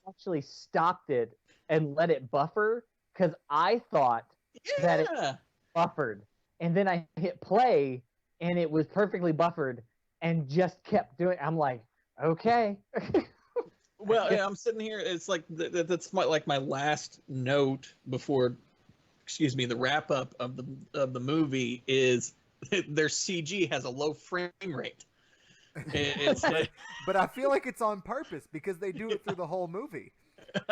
Speaker 2: actually stopped it and let it buffer because I thought that it buffered, and then I hit play and it was perfectly buffered and just kept doing. I'm like, okay.
Speaker 3: Well, yeah, I'm sitting here. It's like that's my last note before, the wrap up of the movie is their CG has a low frame rate. It's like,
Speaker 1: but I feel like it's on purpose because they do it through the whole movie.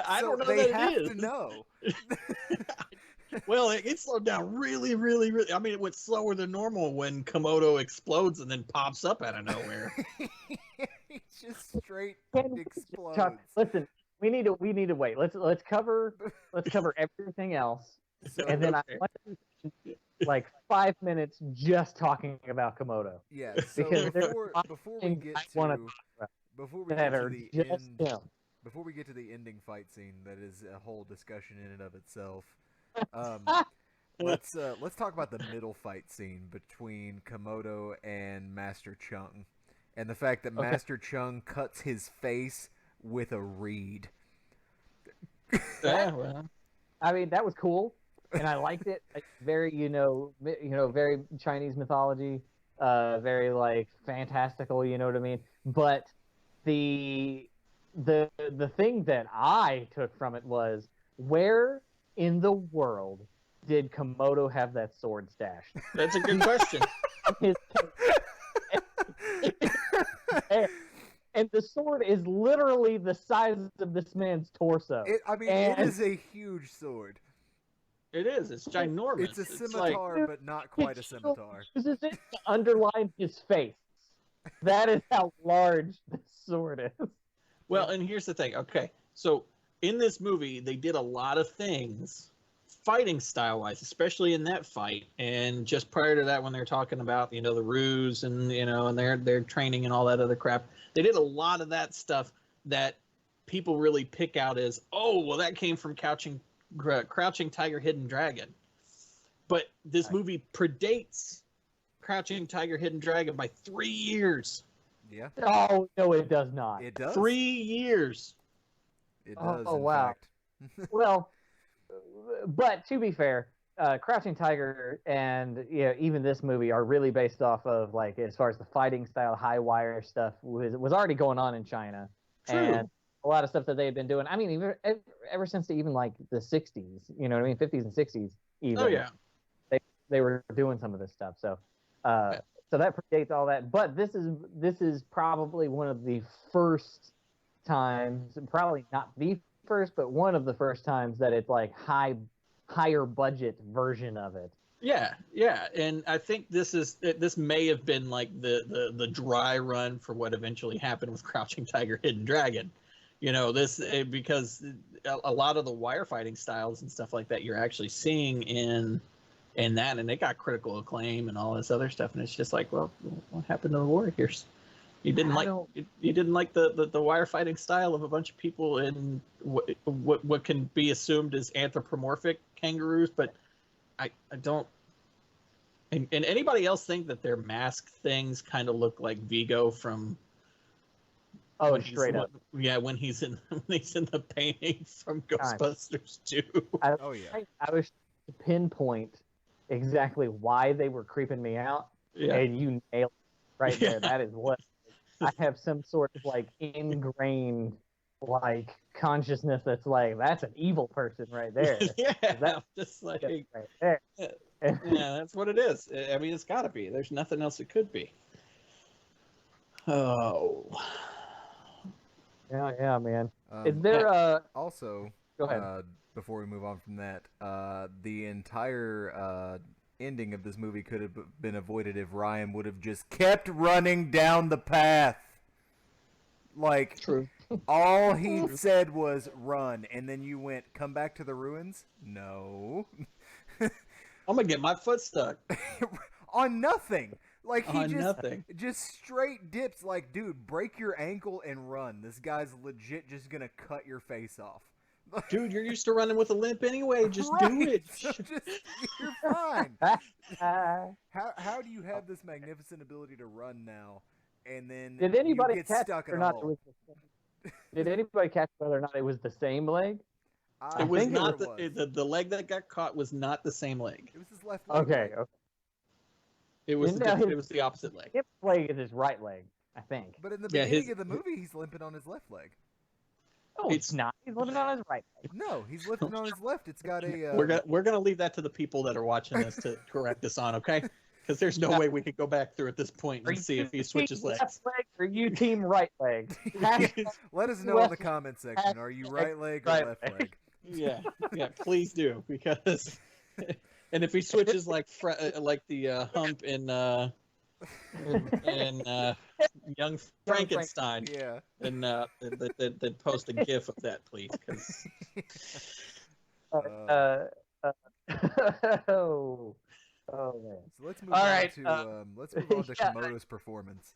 Speaker 3: I don't know
Speaker 1: they
Speaker 3: that
Speaker 1: have
Speaker 3: it is.
Speaker 1: to know.
Speaker 3: Well, it slowed down really, really, really. I mean, it went slower than normal when Komodo explodes and then pops up out of nowhere.
Speaker 1: He just straight explodes.
Speaker 2: Listen, we need to wait. Let's cover everything else,
Speaker 1: So
Speaker 2: and then
Speaker 3: Okay.
Speaker 2: I want to spend like 5 minutes just talking about Komodo
Speaker 1: yeah, so
Speaker 2: because there's a
Speaker 1: before
Speaker 2: lot of
Speaker 1: before we
Speaker 2: things
Speaker 1: get
Speaker 2: I want to
Speaker 1: to
Speaker 2: talk about
Speaker 1: before we
Speaker 2: that
Speaker 1: get to
Speaker 2: are
Speaker 1: the
Speaker 2: just
Speaker 1: end
Speaker 2: him.
Speaker 1: before we get to the ending fight scene that is a whole discussion in and of itself. Um, let's talk about the middle fight scene between Komodo and Master Chung, and the fact that
Speaker 2: Okay.
Speaker 1: Master Chung cuts his face with a reed.
Speaker 3: Yeah, well,
Speaker 2: I mean, that was cool, and I liked it. Like, very, very Chinese mythology, very like fantastical. You know what I mean? But the the thing that I took from it was where in the world did Komodo have that sword stashed?
Speaker 3: that's a good question.
Speaker 2: His and the sword is literally the size of this man's torso.
Speaker 1: I mean, it
Speaker 2: And
Speaker 1: is a huge sword.
Speaker 3: It is. It's ginormous.
Speaker 1: It's a
Speaker 3: It's like,
Speaker 1: scimitar, but not quite a scimitar.
Speaker 2: uses it to underline his face. That is how large this sword is.
Speaker 3: well, and here's the thing. Okay, so in this movie, they did a lot of things fighting style wise, especially in that fight. And just prior to that, when they're talking about the ruse and and their training and all that other crap, they did a lot of that stuff that people really pick out as, oh, well, that came from Crouching Tiger, Hidden Dragon. But this movie predates Crouching Tiger, Hidden Dragon by 3 years.
Speaker 1: Yeah,
Speaker 2: Oh no, it does not.
Speaker 1: it does.
Speaker 3: 3 years.
Speaker 1: It does.
Speaker 2: Oh,
Speaker 1: in
Speaker 2: wow.
Speaker 1: fact.
Speaker 2: Well, but to be fair, Crouching Tiger and even this movie are really based off of, like, as far as the fighting style, high wire stuff was already going on in China,
Speaker 3: True.
Speaker 2: and a lot of stuff that they had been doing. I mean, even ever since even like the '60s, you know what I mean, '50s and '60s, even.
Speaker 3: Oh yeah.
Speaker 2: They were doing some of this stuff. So so that predates all that. But this is probably one of the first times, probably not the first, but one of the first times that it's like higher budget version of it.
Speaker 3: Yeah, and I think this may have been like the dry run for what eventually happened with Crouching Tiger, Hidden Dragon. Because a lot of the wire fighting styles and stuff like that you're actually seeing in that, and it got critical acclaim and all this other stuff, and it's just like, well, what happened to the Warriors? You didn't like the wire fighting style of a bunch of people in what can be assumed as anthropomorphic kangaroos, but I don't. And anybody else think that their mask things kind of look like Vigo from?
Speaker 2: Oh, straight up.
Speaker 3: Yeah, when he's in the painting from Ghostbusters 2.
Speaker 1: Oh yeah.
Speaker 2: I was to pinpoint exactly why they were creeping me out,
Speaker 3: Yeah.
Speaker 2: and you nailed it right there. That is what I have, some sort of like ingrained like consciousness that's like, that's an evil person right there.
Speaker 3: Yeah,
Speaker 2: That's
Speaker 3: just like,
Speaker 2: right there.
Speaker 3: yeah, that's what it is. I mean, it's got to be. There's nothing else it could be. Oh.
Speaker 2: Yeah, man. Is there
Speaker 1: Also,
Speaker 2: go ahead.
Speaker 1: before we move on from that, the entire ending of this movie could have been avoided if Ryan would have just kept running down the path. Like,
Speaker 3: True.
Speaker 1: all he said was run, and then you went, come back to the ruins? No.
Speaker 3: I'm gonna get my foot stuck.
Speaker 1: On nothing. Like, he just straight dips. Like, dude, break your ankle and run. This guy's legit just gonna cut your face off.
Speaker 3: Dude, you're used to running with a limp anyway. Just do it.
Speaker 1: So you're fine. How do you have this magnificent ability to run now, and then
Speaker 2: Did anybody
Speaker 1: you get
Speaker 2: catch
Speaker 1: stuck
Speaker 2: or
Speaker 1: in a
Speaker 2: not?
Speaker 1: hole?
Speaker 2: Did anybody catch whether or not it was the same leg?
Speaker 1: I
Speaker 3: It was
Speaker 1: think
Speaker 3: not
Speaker 1: was.
Speaker 3: the leg that got caught was not the same leg.
Speaker 1: It was his left leg.
Speaker 2: Okay.
Speaker 3: It was it was the opposite leg.
Speaker 2: Hip leg is his right leg, I think.
Speaker 1: But in the
Speaker 3: Yeah,
Speaker 1: beginning of the movie, he's limping on his left leg.
Speaker 2: No, it's not. He's living on his right leg.
Speaker 1: No, he's limping on his left. It's got a.
Speaker 3: We're gonna leave that to the people that are watching this to correct us on, okay? Because there's no way we could go back through at this point and see if he switches legs.
Speaker 2: Left leg or you team right leg?
Speaker 1: Let us know in the comment section. Are you right leg or
Speaker 2: Right
Speaker 1: left
Speaker 2: leg.
Speaker 1: leg?
Speaker 3: Yeah, please do, because and if he switches like the hump in and young Frankenstein,
Speaker 1: Yeah.
Speaker 3: and then post a GIF of that, please, because
Speaker 2: uh, uh, oh, man.
Speaker 1: So let's move
Speaker 2: All
Speaker 1: on
Speaker 2: right.
Speaker 1: to
Speaker 2: Yeah.
Speaker 1: Komodo's performance.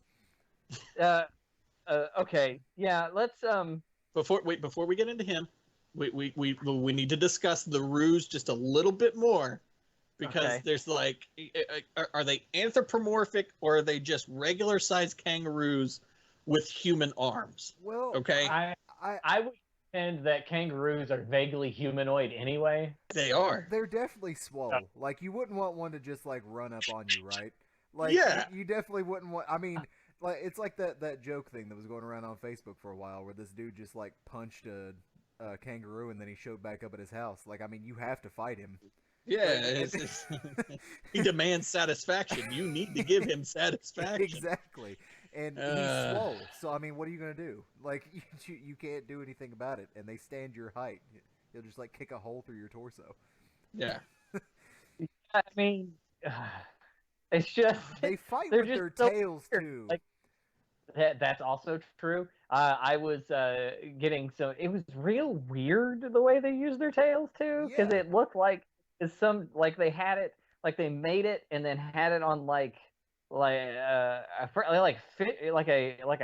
Speaker 2: Uh, okay. Yeah. Let's
Speaker 3: before we get into him, we need to discuss the ruse just a little bit more, because
Speaker 2: Okay.
Speaker 3: there's like, are they anthropomorphic or are they just regular sized kangaroos with human arms?
Speaker 1: Well,
Speaker 3: Okay,
Speaker 2: I would contend that kangaroos are vaguely humanoid anyway.
Speaker 3: they are.
Speaker 1: they're definitely swole. Like you wouldn't want one to just like run up on you, right? Like
Speaker 3: Yeah.
Speaker 1: you definitely wouldn't want. I mean, like it's like that joke thing that was going around on Facebook for a while, where this dude just like punched a kangaroo and then he showed back up at his house. Like I mean, you have to fight him.
Speaker 3: Yeah,
Speaker 1: Like,
Speaker 3: he demands satisfaction. You need to give him satisfaction.
Speaker 1: Exactly. And he's swole. So I mean, what are you gonna do? Like you can't do anything about it, and they stand your height. He'll just like kick a hole through your torso.
Speaker 3: Yeah.
Speaker 2: I mean, it's just
Speaker 1: They fight
Speaker 2: they're
Speaker 1: with
Speaker 2: just
Speaker 1: their
Speaker 2: so
Speaker 1: tails
Speaker 2: weird.
Speaker 1: too.
Speaker 2: Like that's also true. I was getting so it was real weird the way they used their tails too, because
Speaker 1: Yeah.
Speaker 2: it looked like it's some like they had it like they made it and then had it on like a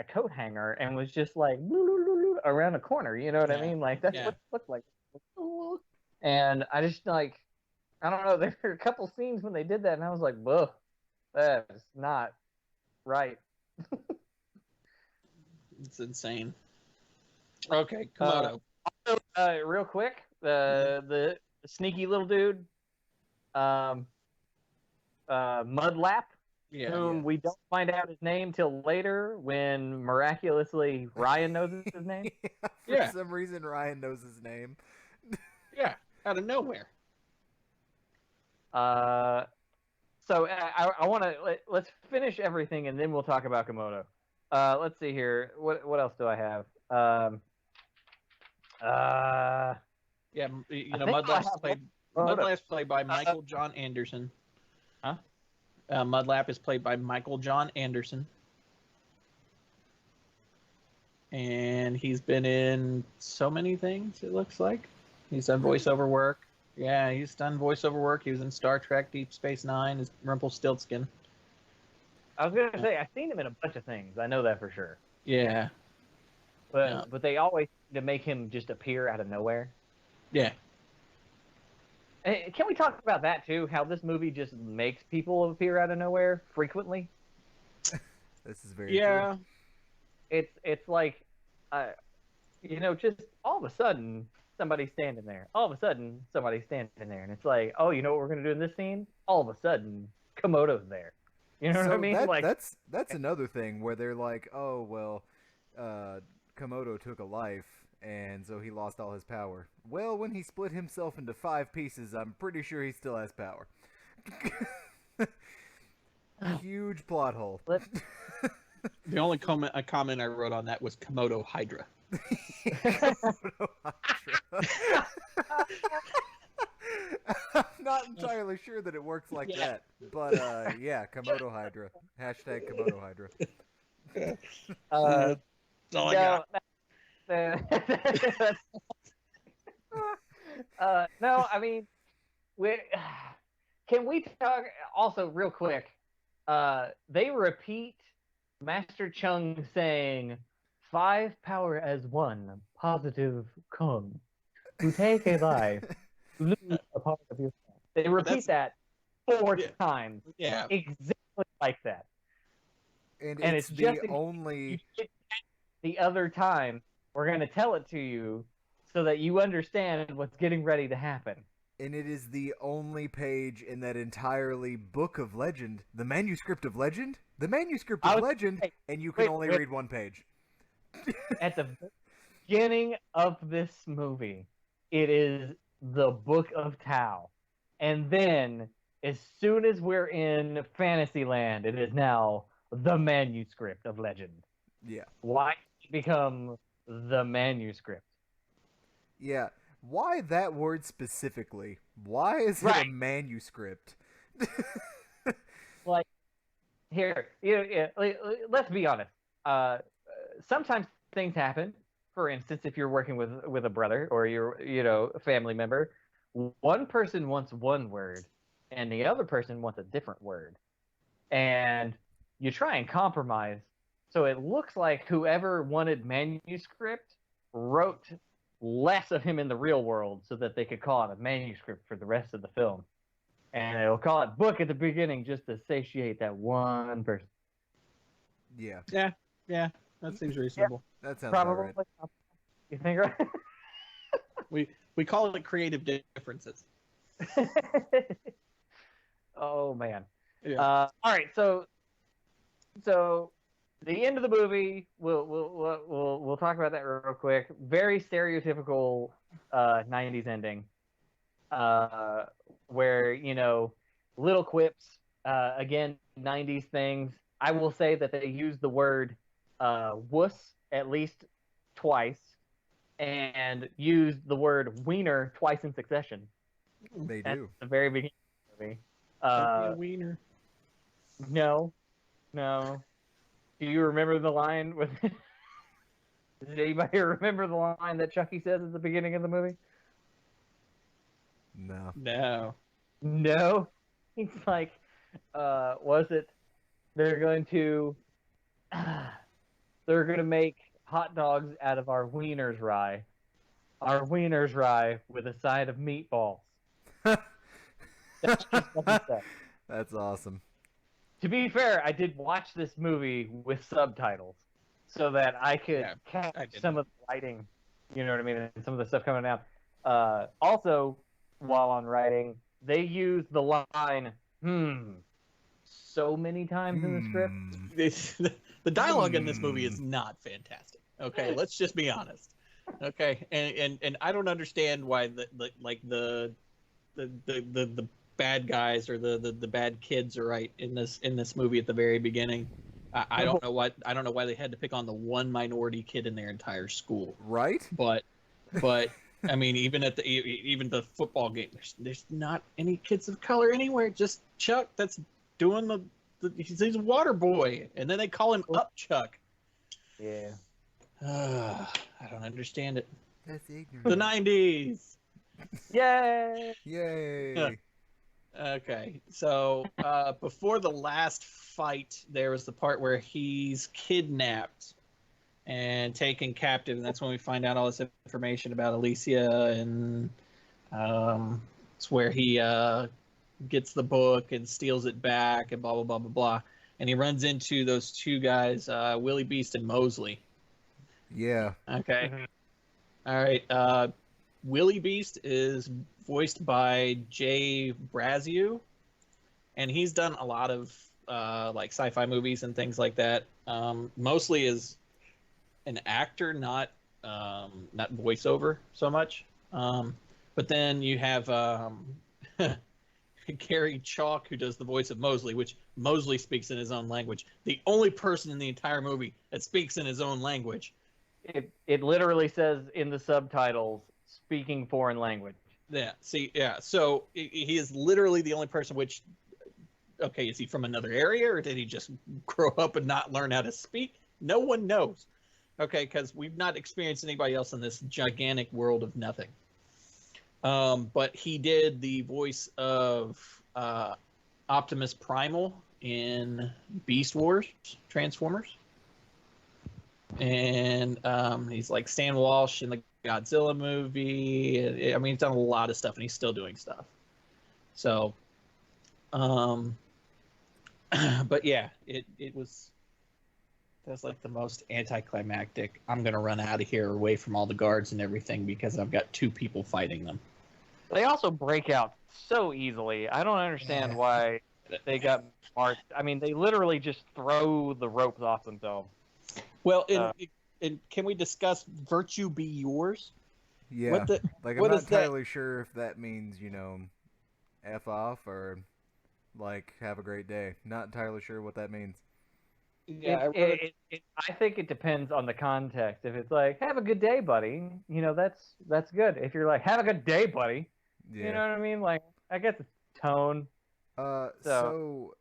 Speaker 2: coat hanger and was just like around a corner. You know what I
Speaker 3: Yeah.
Speaker 2: mean? Like that's
Speaker 3: Yeah.
Speaker 2: what it looked like. And I just like I don't know. There were a couple scenes when they did that, and I was like, "Whoa, that is not right."
Speaker 3: It's insane. Okay, Komodo.
Speaker 2: Real quick, the sneaky little dude, um, Mudlap,
Speaker 3: Yeah.
Speaker 2: whom we don't find out his name till later when miraculously Ryan knows his name.
Speaker 1: For
Speaker 3: Yeah.
Speaker 1: some reason, Ryan knows his name.
Speaker 3: Yeah. Out of nowhere.
Speaker 2: So I want to let's finish everything and then we'll talk about Komodo. Let's see here. What else do I have?
Speaker 3: Yeah, you know,
Speaker 2: I think
Speaker 3: Mudlap's played by Michael John Anderson.
Speaker 2: Huh?
Speaker 3: Mudlap is played by Michael John Anderson, and he's been in so many things. It looks like he's done voiceover work. Yeah, he's done voiceover work. He was in Star Trek: Deep Space Nine as Rumpelstiltskin.
Speaker 2: I was gonna say I've seen him in a bunch of things. I know that for sure.
Speaker 3: Yeah,
Speaker 2: But they always seem to make him just appear out of nowhere.
Speaker 3: yeah.
Speaker 2: Can we talk about that too? How this movie just makes people appear out of nowhere frequently?
Speaker 1: This is very true.
Speaker 2: It's like, just all of a sudden somebody's standing there. All of a sudden somebody's standing there, and it's like, oh, you know what we're gonna do in this scene? All of a sudden, Komodo's there. You know what I mean?
Speaker 1: That's another thing where they're like, oh well, Komodo took a life, and so he lost all his power. Well, when he split himself into 5 pieces, I'm pretty sure he still has power. Huge plot hole.
Speaker 3: The only comment I wrote on that was Komodo Hydra.
Speaker 1: Komodo Hydra. I'm not entirely sure that it works like that, but yeah, Komodo Hydra. Hashtag Komodo Hydra.
Speaker 3: That's all I got.
Speaker 2: No, I mean, can we talk also real quick? They repeat Master Chung saying 5 power as 1 positive Kung to take a life, lose a part of yourself. They repeat that 4 times.
Speaker 3: Yeah.
Speaker 2: Exactly like that.
Speaker 1: And
Speaker 2: it's
Speaker 1: the
Speaker 2: just
Speaker 1: only
Speaker 2: the other time we're going to tell it to you so that you understand what's getting ready to happen.
Speaker 1: And it is the only page in that entirely book of legend, the manuscript of legend, and you can only read 1 page.
Speaker 2: At the beginning of this movie, it is the Book of Tao. And then, as soon as we're in Fantasyland, it is now the manuscript of legend.
Speaker 1: Yeah.
Speaker 2: Why did it become the manuscript?
Speaker 1: Yeah. Why that word specifically? Why is it a manuscript?
Speaker 2: Like, here, let's be honest. Uh, Sometimes things happen. For instance, if you're working with a brother or a family member, one person wants one word, and the other person wants a different word, and you try and compromise. So it looks like whoever wanted manuscript wrote less of him in the real world so that they could call it a manuscript for the rest of the film. And it'll call it book at the beginning just to satiate that one person.
Speaker 1: Yeah,
Speaker 3: Yeah, that seems reasonable.
Speaker 1: that sounds about
Speaker 2: Probably.
Speaker 1: right.
Speaker 2: You think, right?
Speaker 3: We call it creative differences.
Speaker 2: Oh man.
Speaker 3: Yeah.
Speaker 2: All right. So the end of the movie. We'll talk about that real quick. Very stereotypical '90s ending, uh, where little quips. Again, '90s things. I will say that they use the word "wuss" at least twice, and use the word "wiener" twice in succession.
Speaker 1: They
Speaker 2: At
Speaker 1: do.
Speaker 2: the very beginning of the movie.
Speaker 3: Give me a wiener.
Speaker 2: No, no. Do you remember the line with? Does anybody remember the line that Chucky says at the beginning of the movie?
Speaker 1: No.
Speaker 3: No.
Speaker 2: No. He's like, was it? They're going to, they're going to make hot dogs out of our wieners rye. Our wieners rye with a side of meatballs. That's just what he said.
Speaker 1: That's awesome.
Speaker 2: To be fair, I did watch this movie with subtitles so that I could
Speaker 3: Yeah,
Speaker 2: catch
Speaker 3: I did
Speaker 2: some of the writing, you know what I mean, and some of the stuff coming out. Also, while on writing, they use the line, so many times in the script.
Speaker 3: The dialogue in this movie is not fantastic. Okay, let's just be honest. Okay, and I don't understand why the bad guys or the bad kids are right in this movie at the very beginning. I don't know why they had to pick on the one minority kid in their entire school.
Speaker 1: Right?
Speaker 3: But I mean, even the football game, there's not any kids of color anywhere. Just Chuck that's doing he's a water boy, and then they call him Up Chuck.
Speaker 2: Yeah.
Speaker 3: I don't understand it.
Speaker 1: That's ignorant.
Speaker 3: The '90s.
Speaker 2: Yay!
Speaker 1: Yay.
Speaker 3: Okay, so before the last fight, there was the part where he's kidnapped and taken captive, and that's when we find out all this information about Alicia, and it's where he gets the book and steals it back, and blah blah blah blah blah, and he runs into those two guys, Willie Beast and Mosley.
Speaker 1: Yeah.
Speaker 3: Okay,
Speaker 2: Mhm.
Speaker 3: all right. Willie Beast is voiced by Jay Braziu, and he's done a lot of like sci-fi movies and things like that. Mostly as an actor, not voiceover so much. But then you have Gary Chalk, who does the voice of Mosley, which Mosley speaks in his own language. The only person in the entire movie that speaks in his own language.
Speaker 2: It literally says in the subtitles, speaking foreign language.
Speaker 3: Yeah. See. Yeah. So he is literally the only person. Which, okay, is he from another area, or did he just grow up and not learn how to speak? No one knows. Okay, because we've not experienced anybody else in this gigantic world of nothing. But he did the voice of Optimus Primal in Beast Wars Transformers. And he's like Stan Walsh in the Godzilla movie. I mean, he's done a lot of stuff, and he's still doing stuff. So, but yeah, that's like the most anticlimactic. I'm gonna run out of here, away from all the guards and everything, because I've got two people fighting them.
Speaker 2: They also break out so easily. I don't understand why they got marked. I mean, they literally just throw the ropes off themselves.
Speaker 3: Well, and can we discuss Virtue Be Yours?
Speaker 1: Yeah. Like, I'm
Speaker 3: what
Speaker 1: not
Speaker 3: is that?
Speaker 1: entirely sure if that means, F off or, like, have a great day. Not entirely sure what that means.
Speaker 3: Yeah,
Speaker 2: I think it depends on the context. If it's like, have a good day, buddy, that's good. If you're like, have a good day, buddy,
Speaker 1: Yeah.
Speaker 2: you know what I mean? Like, I get the tone.
Speaker 1: So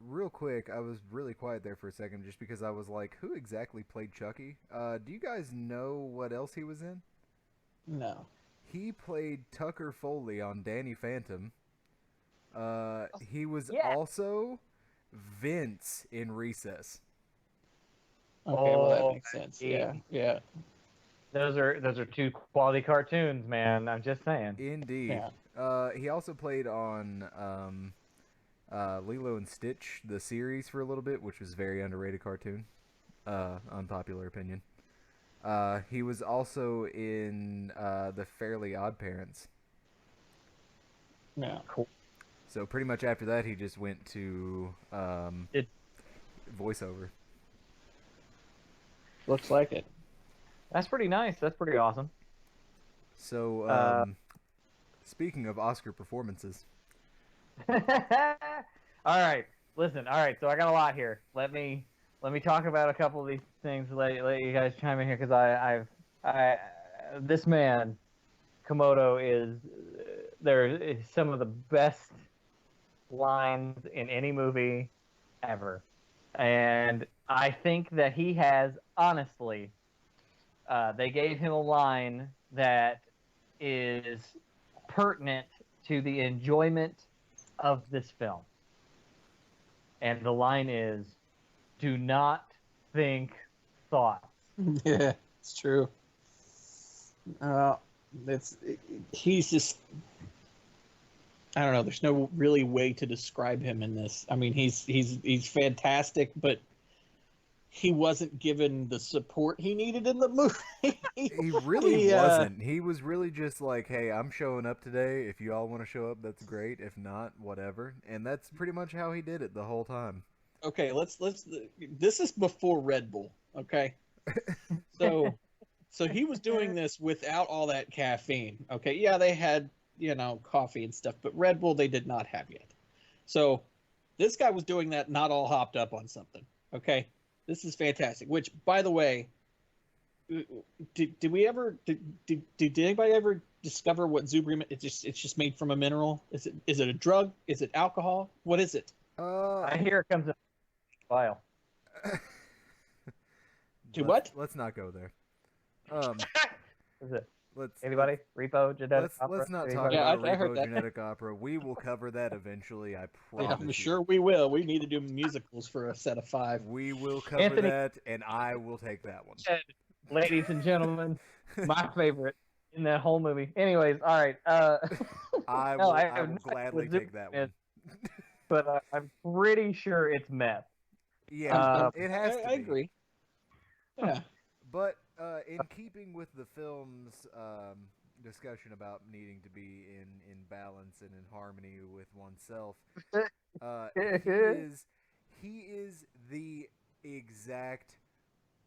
Speaker 1: real quick, I was really quiet there for a second just because I was like, who exactly played Chucky? Do you guys know what else he was in?
Speaker 3: No.
Speaker 1: He played Tucker Foley on Danny Phantom. He was
Speaker 2: Yeah.
Speaker 1: also Vince in Recess.
Speaker 3: Okay, well that
Speaker 2: Oh,
Speaker 3: makes sense.
Speaker 2: yeah.
Speaker 3: Yeah.
Speaker 2: Those are two quality cartoons, man. I'm just saying.
Speaker 1: Indeed. He also played on Lilo and Stitch, the series, for a little bit, which was a very underrated cartoon. Unpopular opinion. He was also in the Fairly Odd Parents.
Speaker 3: Yeah.
Speaker 2: Cool.
Speaker 1: So pretty much after that, he just went to
Speaker 2: It-
Speaker 1: voiceover.
Speaker 3: Looks like it.
Speaker 2: That's pretty nice. That's pretty awesome.
Speaker 1: So speaking of Oscar performances,
Speaker 2: All right. Listen. All right. So I got a lot here. Let me talk about a couple of these things. Let you guys chime in here because I this man Komodo is there some of the best lines in any movie ever, and I think that he has honestly. They gave him a line that is pertinent to the enjoyment of this film. And the line is, do not think thoughts.
Speaker 3: Yeah, it's true. Uh, he's just, I don't know. There's no really way to describe him in this. I mean, he's fantastic, but he wasn't given the support he needed in the movie.
Speaker 1: he really wasn't. He was really just like, "Hey, I'm showing up today. If you all want to show up, that's great. If not, whatever." And that's pretty much how he did it the whole time.
Speaker 3: Okay, let's. This is before Red Bull. Okay, so he was doing this without all that caffeine. Okay, yeah, they had coffee and stuff, but Red Bull they did not have yet. So this guy was doing that not all hopped up on something. Okay, this is fantastic. Which, by the way, did we ever did anybody ever discover what Zubri? It's just made from a mineral. Is it a drug? Is it alcohol? What is it?
Speaker 2: I hear it comes in a vial.
Speaker 3: Do what?
Speaker 1: Let's not go there.
Speaker 2: Is it?
Speaker 1: Let's
Speaker 2: Anybody? Repo, genetic opera?
Speaker 1: let's not talk
Speaker 2: Anybody?
Speaker 3: Yeah,
Speaker 1: about
Speaker 3: I heard
Speaker 1: Repo
Speaker 3: that.
Speaker 1: Genetic Opera. We will cover that eventually. I promise.
Speaker 3: Yeah, I'm
Speaker 1: you.
Speaker 3: sure we will. We need to do musicals for a set of 5.
Speaker 1: We will cover
Speaker 2: Anthony-
Speaker 1: that, and I will take that one.
Speaker 2: Ladies and gentlemen, my favorite in that whole movie. Anyways, all right.
Speaker 1: I
Speaker 2: No,
Speaker 1: will,
Speaker 2: I
Speaker 1: I
Speaker 2: have
Speaker 1: will
Speaker 2: no
Speaker 1: gladly
Speaker 2: idea
Speaker 1: take that
Speaker 2: what
Speaker 1: one.
Speaker 2: but I'm pretty sure it's meth.
Speaker 1: Yeah, it has to
Speaker 3: I
Speaker 1: be.
Speaker 3: agree. Yeah.
Speaker 1: But in keeping with the film's discussion about needing to be in balance and in harmony with oneself, he is the exact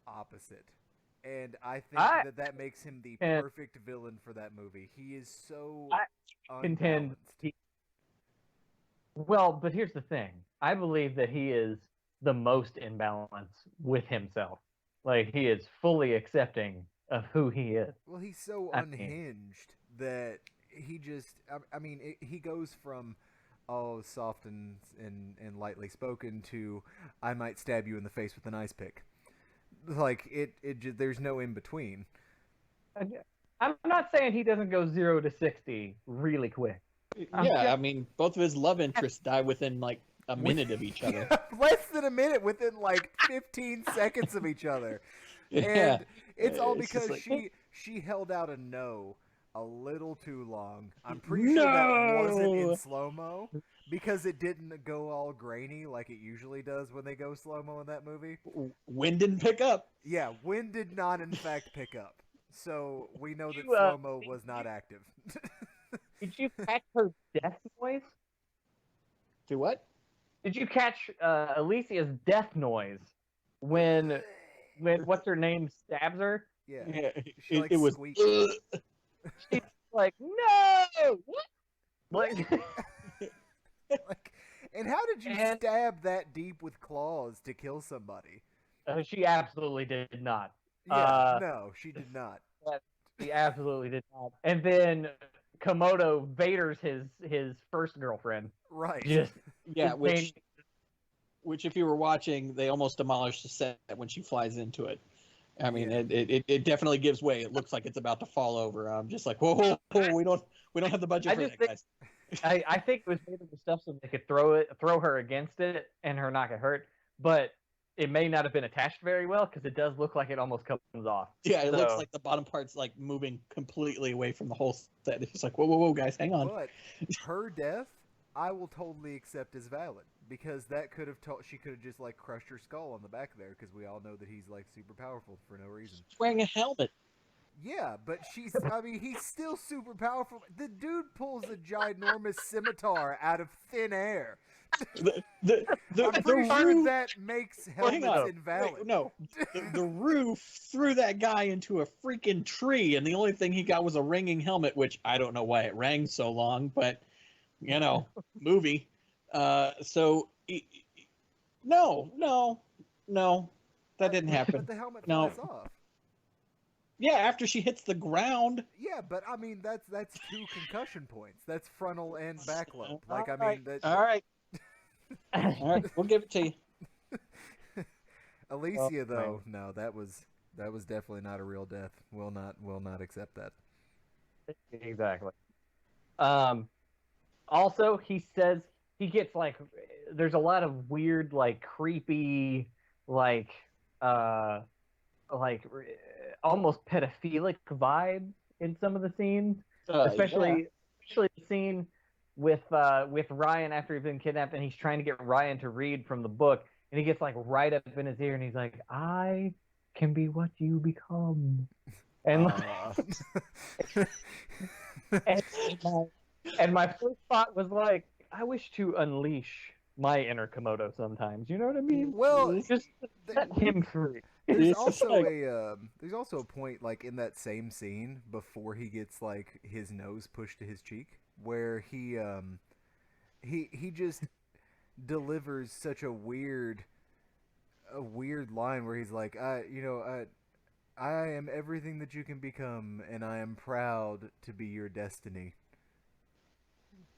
Speaker 1: opposite. And I think that makes him the perfect villain for that movie. He is so
Speaker 2: contend
Speaker 1: unbalanced.
Speaker 2: Well, but here's the thing. I believe that he is the most in balance with himself. Like, he is fully accepting of who he is.
Speaker 1: Well, he's so unhinged that he just, he goes from, soft and lightly spoken to, I might stab you in the face with an ice pick. Like, there's no in between.
Speaker 2: I'm not saying he doesn't go 0 to 60 really quick.
Speaker 3: Yeah, I mean, both of his love interests die within like a minute of each other.
Speaker 1: Less than a minute, within like 15 seconds of each other.
Speaker 3: Yeah.
Speaker 1: And it's all because
Speaker 3: like,
Speaker 1: she held out a no a little too long. I'm pretty sure that wasn't in slow-mo because it didn't go all grainy like it usually does when they go slow-mo in that movie.
Speaker 3: Wind didn't pick up.
Speaker 1: Yeah, wind did not in fact pick up. So we know that slow-mo was not active.
Speaker 2: Did you catch her death noise?
Speaker 3: Do what?
Speaker 2: Did you catch Alicia's death noise when what's her name stabs her?
Speaker 1: Yeah.
Speaker 3: She,
Speaker 1: like,
Speaker 3: it was.
Speaker 1: squeaked.
Speaker 2: She's like, no! What?
Speaker 1: Like, and how did you stab that deep with claws to kill somebody?
Speaker 2: She absolutely did not.
Speaker 1: Yeah, no, she did not.
Speaker 2: She absolutely did not. And then Komodo Vader's his first girlfriend.
Speaker 1: Right.
Speaker 2: Just
Speaker 3: Yeah, which Which, if you were watching, they almost demolished the set when she flies into it. I mean,
Speaker 1: Yeah.
Speaker 3: it definitely gives way. It looks like it's about to fall over. I'm just like, whoa, we don't have the budget
Speaker 2: I
Speaker 3: for
Speaker 2: just
Speaker 3: that,
Speaker 2: think
Speaker 3: guys.
Speaker 2: I think it was made of the stuff so they could throw her against it and her not get hurt, but it may not have been attached very well because it does look like it almost comes off.
Speaker 3: Yeah, it
Speaker 2: So-
Speaker 3: looks like the bottom part's like moving completely away from the whole set. It's just like, whoa, guys, hang on.
Speaker 1: But her death, I will totally accept as valid because that could have she could have just like crushed her skull on the back there because we all know that he's like super powerful for no reason.
Speaker 3: She's wearing a helmet.
Speaker 1: Yeah, but I mean, he's still super powerful. The dude pulls a ginormous scimitar out of thin air. I'm pretty sure
Speaker 3: roof,
Speaker 1: that makes
Speaker 3: hang
Speaker 1: helmets
Speaker 3: on.
Speaker 1: invalid.
Speaker 3: Wait, no, the roof threw that guy into a freaking tree, and the only thing he got was a ringing helmet, which I don't know why it rang so long, but you know, movie. So no, that didn't happen.
Speaker 1: But the helmet
Speaker 3: No.
Speaker 1: flies off.
Speaker 3: Yeah, after she hits the ground.
Speaker 1: Yeah, but I mean that's 2 concussion points. That's frontal and back lobe. Like I
Speaker 3: All
Speaker 1: mean that.
Speaker 3: All right, we'll give it to you.
Speaker 1: Alicia,
Speaker 2: Oh,
Speaker 1: though, no, that was definitely not a real death. Will not accept that.
Speaker 2: Exactly. Also, he says he gets like there's a lot of weird, like creepy, like almost pedophilic vibes in some of the scenes, especially the scene with Ryan after he's been kidnapped and he's trying to get Ryan to read from the book and he gets like right up in his ear and he's like, "I can be what you become," and and my first thought was like, I wish to unleash my inner Komodo sometimes. You know what I mean?
Speaker 1: Well,
Speaker 2: Just set him free.
Speaker 1: There's
Speaker 3: It's
Speaker 1: also
Speaker 3: like-
Speaker 1: there's also a point like in that same scene before he gets like his nose pushed to his cheek where he just delivers such a weird line where he's like, I am everything that you can become and I am proud to be your destiny.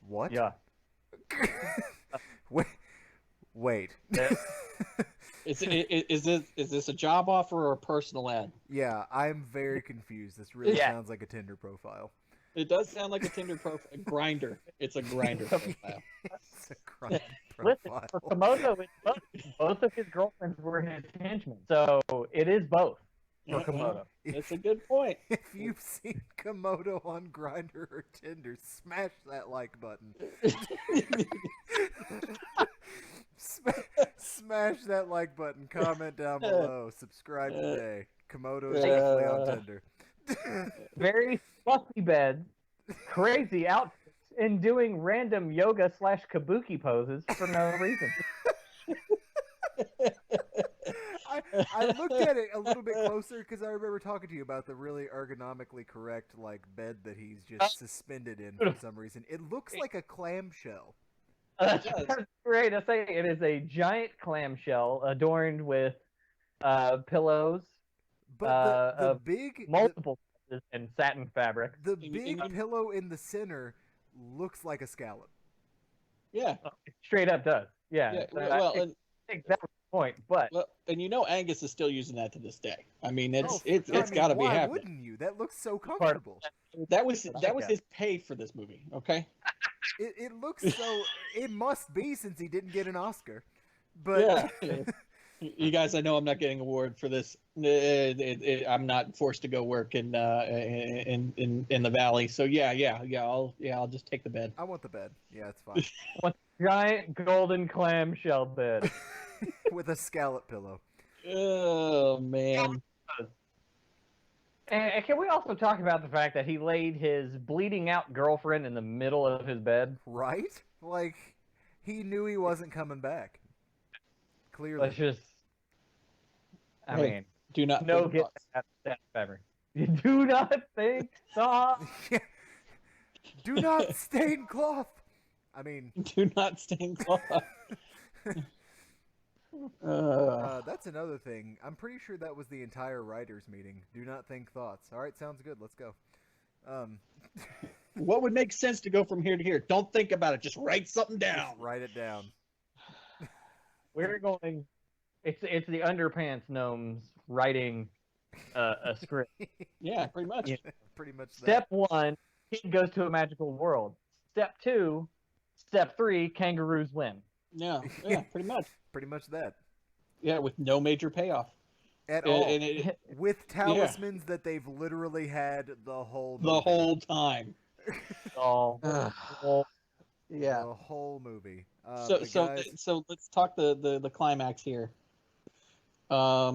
Speaker 1: What?
Speaker 2: Yeah.
Speaker 1: Wait.
Speaker 3: Is this a job offer or a personal ad?
Speaker 1: Yeah, I'm very confused. This really
Speaker 2: Yeah.
Speaker 1: sounds like a Tinder profile.
Speaker 3: It does sound like a Tinder profile. Grinder. It's a grinder profile.
Speaker 1: It's a crime
Speaker 2: Listen,
Speaker 1: profile.
Speaker 2: for Komodo, it's both of his girlfriends were his henchmen, so it is both for Komodo.
Speaker 3: That's a good point.
Speaker 1: If you've seen Komodo on Grindr or Tinder, smash that like button. Smash that like button. Comment down below. Subscribe today. Komodo is definitely on Tinder.
Speaker 2: Very fluffy beds, crazy outfits, and doing random yoga / kabuki poses for no reason.
Speaker 1: I looked at it a little bit closer because I remember talking to you about the really ergonomically correct like bed that he's just suspended in for some reason. It looks like a clamshell.
Speaker 3: does.
Speaker 2: That's great. I say it is a giant clamshell adorned with pillows,
Speaker 1: But the
Speaker 2: of
Speaker 1: big
Speaker 2: multiple sizes, and satin fabric.
Speaker 1: the big pillow in the center looks like a scallop.
Speaker 3: Yeah.
Speaker 2: Straight up does. Yeah.
Speaker 3: Yeah.
Speaker 2: So
Speaker 3: Well,
Speaker 2: I think that's the point. But
Speaker 3: and Angus is still using that to this day. I mean,
Speaker 1: I
Speaker 3: it's
Speaker 1: mean,
Speaker 3: got to be
Speaker 1: why
Speaker 3: happening.
Speaker 1: wouldn't you? That looks so
Speaker 2: Part of-
Speaker 1: comfortable.
Speaker 3: That was
Speaker 2: Yeah.
Speaker 3: his pay for this movie. Okay.
Speaker 1: It looks so. It must be since he didn't get an Oscar. But
Speaker 3: Yeah. You guys, I know I'm not getting an award for this. I'm not forced to go work in the valley. So I'll just take the bed.
Speaker 1: I want the bed. Yeah, it's fine.
Speaker 2: giant golden clamshell bed.
Speaker 1: With a scallop pillow.
Speaker 3: Oh man.
Speaker 2: And can we also talk about the fact that he laid his bleeding out girlfriend in the middle of his bed?
Speaker 1: Right? Like, he knew he wasn't coming back. Clearly.
Speaker 2: Let's just. I
Speaker 3: Hey,
Speaker 2: mean,
Speaker 3: Do not
Speaker 2: no
Speaker 3: think
Speaker 2: get
Speaker 3: thoughts.
Speaker 2: that fabric. You do not think thought.
Speaker 1: Yeah. Do not stain cloth. I mean,
Speaker 3: Do not stain cloth.
Speaker 1: that's another thing. I'm pretty sure that was the entire writers' meeting. Do not think thoughts. All right, sounds good. Let's go.
Speaker 3: What would make sense to go from here to here? Don't think about it. Just write something down.
Speaker 1: Just write it down.
Speaker 2: We're going. It's the underpants gnomes writing a script.
Speaker 3: Yeah, pretty much.
Speaker 2: You
Speaker 1: Pretty much
Speaker 2: Step
Speaker 1: that.
Speaker 2: 1, kid goes to a magical world. Step 2, Step 3, kangaroos win.
Speaker 3: Yeah, yeah, pretty much.
Speaker 1: Pretty much that.
Speaker 3: Yeah, with no major payoff.
Speaker 1: At
Speaker 3: And,
Speaker 1: all.
Speaker 3: and it,
Speaker 1: With talismans that they've literally had the whole movie.
Speaker 3: the whole time.
Speaker 2: Oh,
Speaker 3: Yeah.
Speaker 1: The whole movie.
Speaker 3: So
Speaker 1: but
Speaker 3: so
Speaker 1: guys,
Speaker 3: so let's talk the climax here.
Speaker 1: yeah.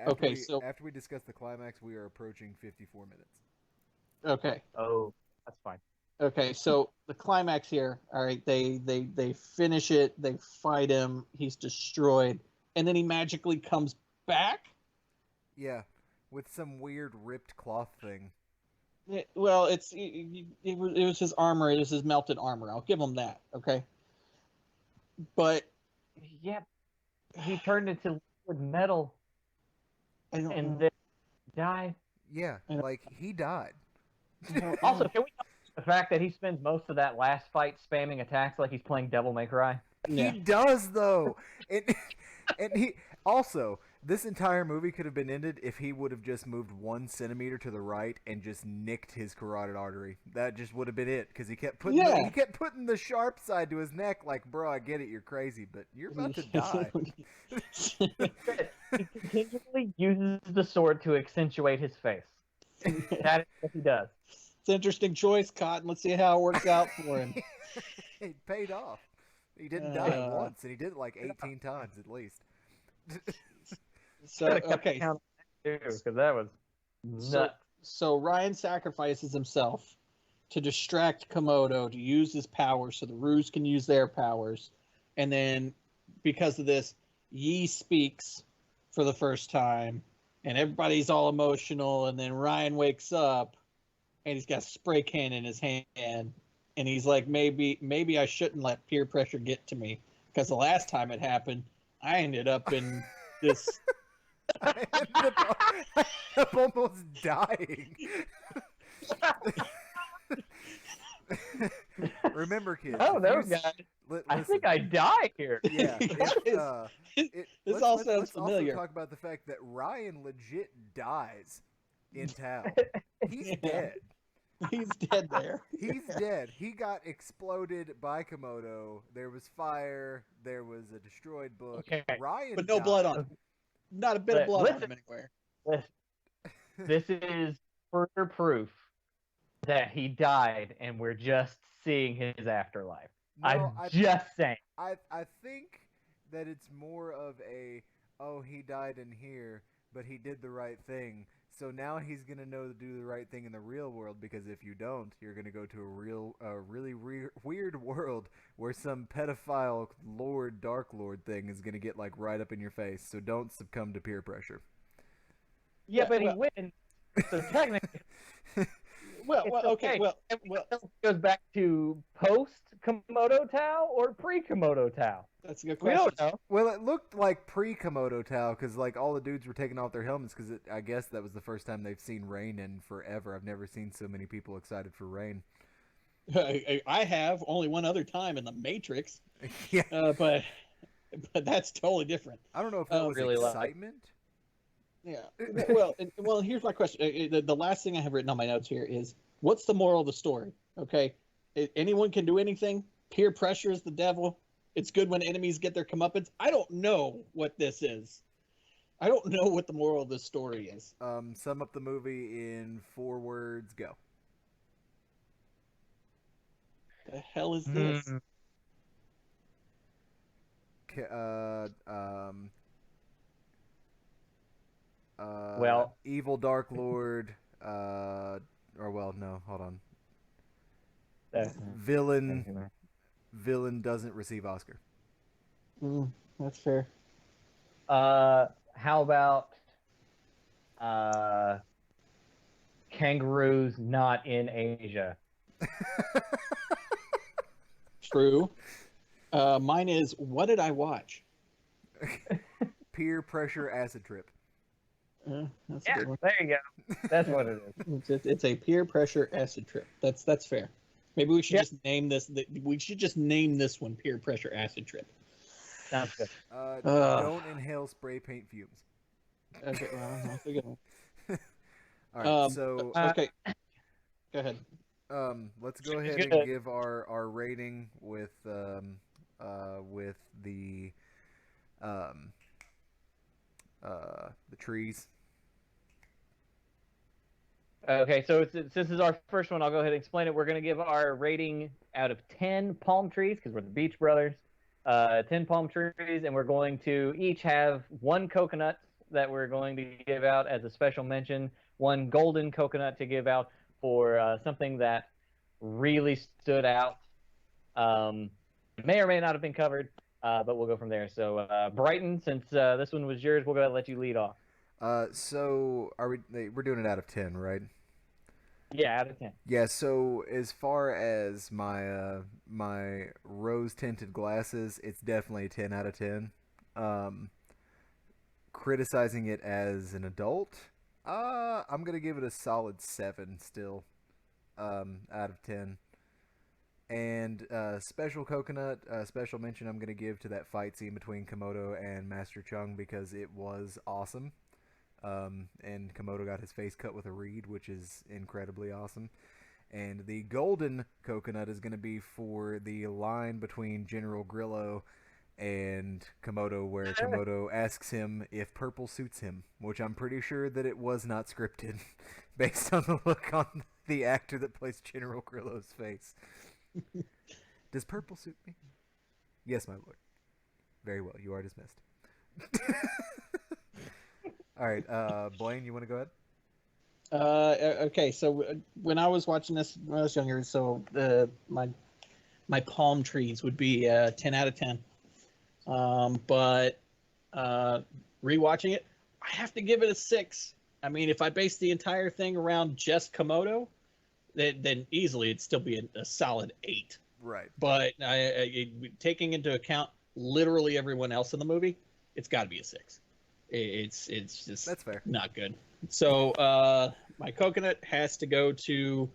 Speaker 3: Okay, so
Speaker 1: after we discuss the climax, we are approaching 54 minutes.
Speaker 3: okay.
Speaker 2: that's fine.
Speaker 3: Okay, so the climax here, all right, they finish it, they fight him, he's destroyed, and then he magically comes back?
Speaker 1: Yeah, with some weird ripped cloth thing.
Speaker 3: Well, it was his armor, it was his melted armor. I'll give him that, okay? But
Speaker 2: Yeah, he turned into liquid metal
Speaker 3: I don't
Speaker 2: and
Speaker 3: know.
Speaker 2: then died.
Speaker 1: Yeah,
Speaker 3: I don't-
Speaker 1: like he died.
Speaker 2: Also, can we talk about the fact that he spends most of that last fight spamming attacks like he's playing Devil May Cry?
Speaker 3: Yeah.
Speaker 1: He does though. And he also, this entire movie could have been ended if he would have just moved 1 centimeter to the right and just nicked his carotid artery. That just would have been it, because he kept putting
Speaker 3: Yeah.
Speaker 1: he kept putting the sharp side to his neck. Like, bro, I get it, you're crazy, but you're about to die.
Speaker 2: He continually uses the sword to accentuate his face. That is what he does.
Speaker 3: It's an interesting choice, Cotton. Let's see how it works out for him.
Speaker 1: It paid off. He didn't die
Speaker 3: Uh,
Speaker 1: once, and he did it like 18 times at least.
Speaker 3: So
Speaker 2: Gotta cut
Speaker 3: okay,
Speaker 2: count too, because that was
Speaker 3: so,
Speaker 2: nuts.
Speaker 3: so Ryan sacrifices himself to distract Komodo to use his powers so the Ruse can use their powers. And then because of this, Yi speaks for the first time and everybody's all emotional. And then Ryan wakes up and he's got a spray can in his hand. And he's like, maybe I shouldn't let peer pressure get to me, because the last time it happened, I ended up in this.
Speaker 1: I ended up almost dying. Remember, kids.
Speaker 2: Oh,
Speaker 1: if
Speaker 2: those
Speaker 1: you-
Speaker 2: guys.
Speaker 1: li-
Speaker 2: I
Speaker 1: listen,
Speaker 2: think I die here.
Speaker 1: Yeah.
Speaker 3: This all sounds familiar.
Speaker 1: Also talk about the fact that Ryan legit dies in town. He's
Speaker 3: Yeah.
Speaker 1: dead.
Speaker 3: He's dead there.
Speaker 1: He's dead. He got exploded by Komodo. There was fire. There was a destroyed book.
Speaker 2: Okay.
Speaker 1: Ryan,
Speaker 3: But no
Speaker 1: died.
Speaker 3: blood on him. Not a bit of
Speaker 2: But
Speaker 3: blood on
Speaker 2: listen-
Speaker 3: him anywhere.
Speaker 2: This is further proof that he died, and we're just seeing his afterlife.
Speaker 1: No,
Speaker 2: I'm just saying.
Speaker 1: I think that it's more of a, oh, he died in here, but he did the right thing. So now he's gonna know to do the right thing in the real world, because if you don't, you're gonna go to a really weird world where some pedophile dark lord thing is gonna get like right up in your face. So don't succumb to peer pressure.
Speaker 2: Yeah, but he
Speaker 3: well-
Speaker 2: wins. So technically,
Speaker 3: Well,
Speaker 2: it's
Speaker 3: well, okay.
Speaker 2: okay.
Speaker 3: Well,
Speaker 2: it goes back to post Komodo Tao or pre Komodo Tao.
Speaker 3: that's a good
Speaker 2: We
Speaker 3: question.
Speaker 2: don't know.
Speaker 1: Well, it looked like pre-Komodo Tao, because like all the dudes were taking off their helmets, because I guess that was the first time they've seen rain in forever. I've never seen so many people excited for rain.
Speaker 3: I have only one other time in the Matrix,
Speaker 1: Yeah,
Speaker 3: but that's totally different.
Speaker 1: I don't know if that
Speaker 3: Oh,
Speaker 1: was
Speaker 2: really like-
Speaker 1: excitement.
Speaker 3: Yeah. Well, here's my question. The last thing I have written on my notes here is, what's the moral of the story? Okay, anyone can do anything. Peer pressure is the devil. It's good when enemies get their comeuppance. I don't know what this is. I don't know what the moral of this story is.
Speaker 1: Sum up the movie in 4 words. Go.
Speaker 3: The hell is this?
Speaker 2: Hmm. Well-
Speaker 1: Evil Dark Lord. Or well, no, hold on. Villain doesn't receive Oscar.
Speaker 3: That's fair.
Speaker 2: How about kangaroos not in Asia?
Speaker 3: True. Mine is, what did I watch?
Speaker 1: Peer pressure acid trip.
Speaker 3: That's a
Speaker 2: Yeah,
Speaker 3: good one.
Speaker 2: there you go. That's what it is.
Speaker 3: It's a peer pressure acid trip. That's fair. Maybe we should
Speaker 2: Yep.
Speaker 3: just name this. We should just name this one peer pressure acid trip.
Speaker 2: Sounds good.
Speaker 1: Don't inhale spray paint fumes.
Speaker 3: Okay, well, that's a good one.
Speaker 1: All right, so
Speaker 3: Okay, go ahead.
Speaker 1: let's go
Speaker 2: He's
Speaker 1: ahead and
Speaker 2: gonna-
Speaker 1: give our rating with um, the trees.
Speaker 2: Okay, so since this is our first one, I'll go ahead and explain it. We're going to give our rating out of 10 palm trees because we're the Beach Brothers. 10 palm trees, and we're going to each have one coconut that we're going to give out as a special mention, one golden coconut to give out for something that really stood out. May or may not have been covered, but we'll go from there. So, Brighton, since this one was yours, we'll go ahead and let you lead off.
Speaker 1: So are we're doing it out of 10, right?
Speaker 2: Yeah, out of 10.
Speaker 1: Yeah, so as far as my rose tinted glasses, it's definitely a 10 out of 10. Um, Criticizing it as an adult, I'm gonna give it a solid 7 still, out of 10. And special coconut, special mention I'm gonna give to that fight scene between Komodo and Master Chung because it was awesome. And Komodo got his face cut with a reed, which is incredibly awesome. And the golden coconut is going to be for the line between General Grillo and Komodo, where Komodo asks him if purple suits him, which I'm pretty sure that it was not scripted, based on the look on the actor that plays General Grillo's face. Does purple suit me? Yes, my lord. Very well, you are dismissed. All right, Blaine, you want to go ahead?
Speaker 3: Okay, so when I was watching this when I was younger, so my palm trees would be 10 out of 10. But rewatching it, I have to give it a 6. I mean, if I base the entire thing around just Komodo, then easily it'd still be a solid 8.
Speaker 1: Right.
Speaker 3: But taking into account literally everyone else in the movie, it's got to be a 6. It's just
Speaker 1: That's fair.
Speaker 3: not good. So my coconut has to go to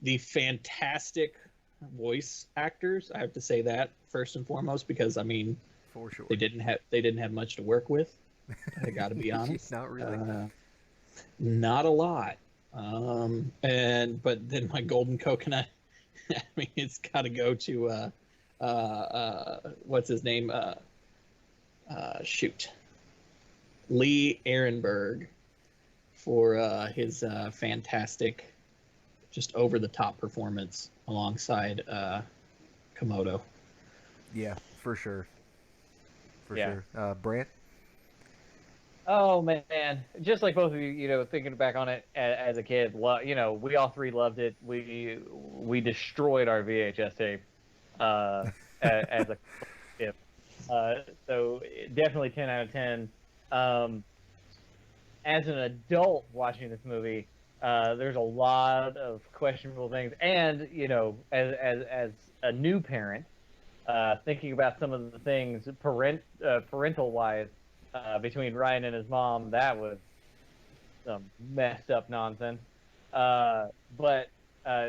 Speaker 3: the fantastic voice actors. I have to say that first and foremost because I mean,
Speaker 1: For sure.
Speaker 3: they didn't have much to work with. I got to be honest.
Speaker 1: Not really.
Speaker 3: Not a lot. But then my golden coconut. I mean, it's got to go to what's his name? Shoot. Lee Ehrenberg for his fantastic, just over the top performance alongside Komodo.
Speaker 1: Yeah, for sure. For
Speaker 2: Yeah.
Speaker 1: sure. Brant?
Speaker 2: Oh man, just like both of you, thinking back on it as a kid, we all three loved it. We destroyed our VHS tape as a kid. So definitely 10 out of 10. As an adult watching this movie, there's a lot of questionable things, and as a new parent, thinking about some of the things parental wise. Between Ryan and his mom, that was some messed up nonsense. But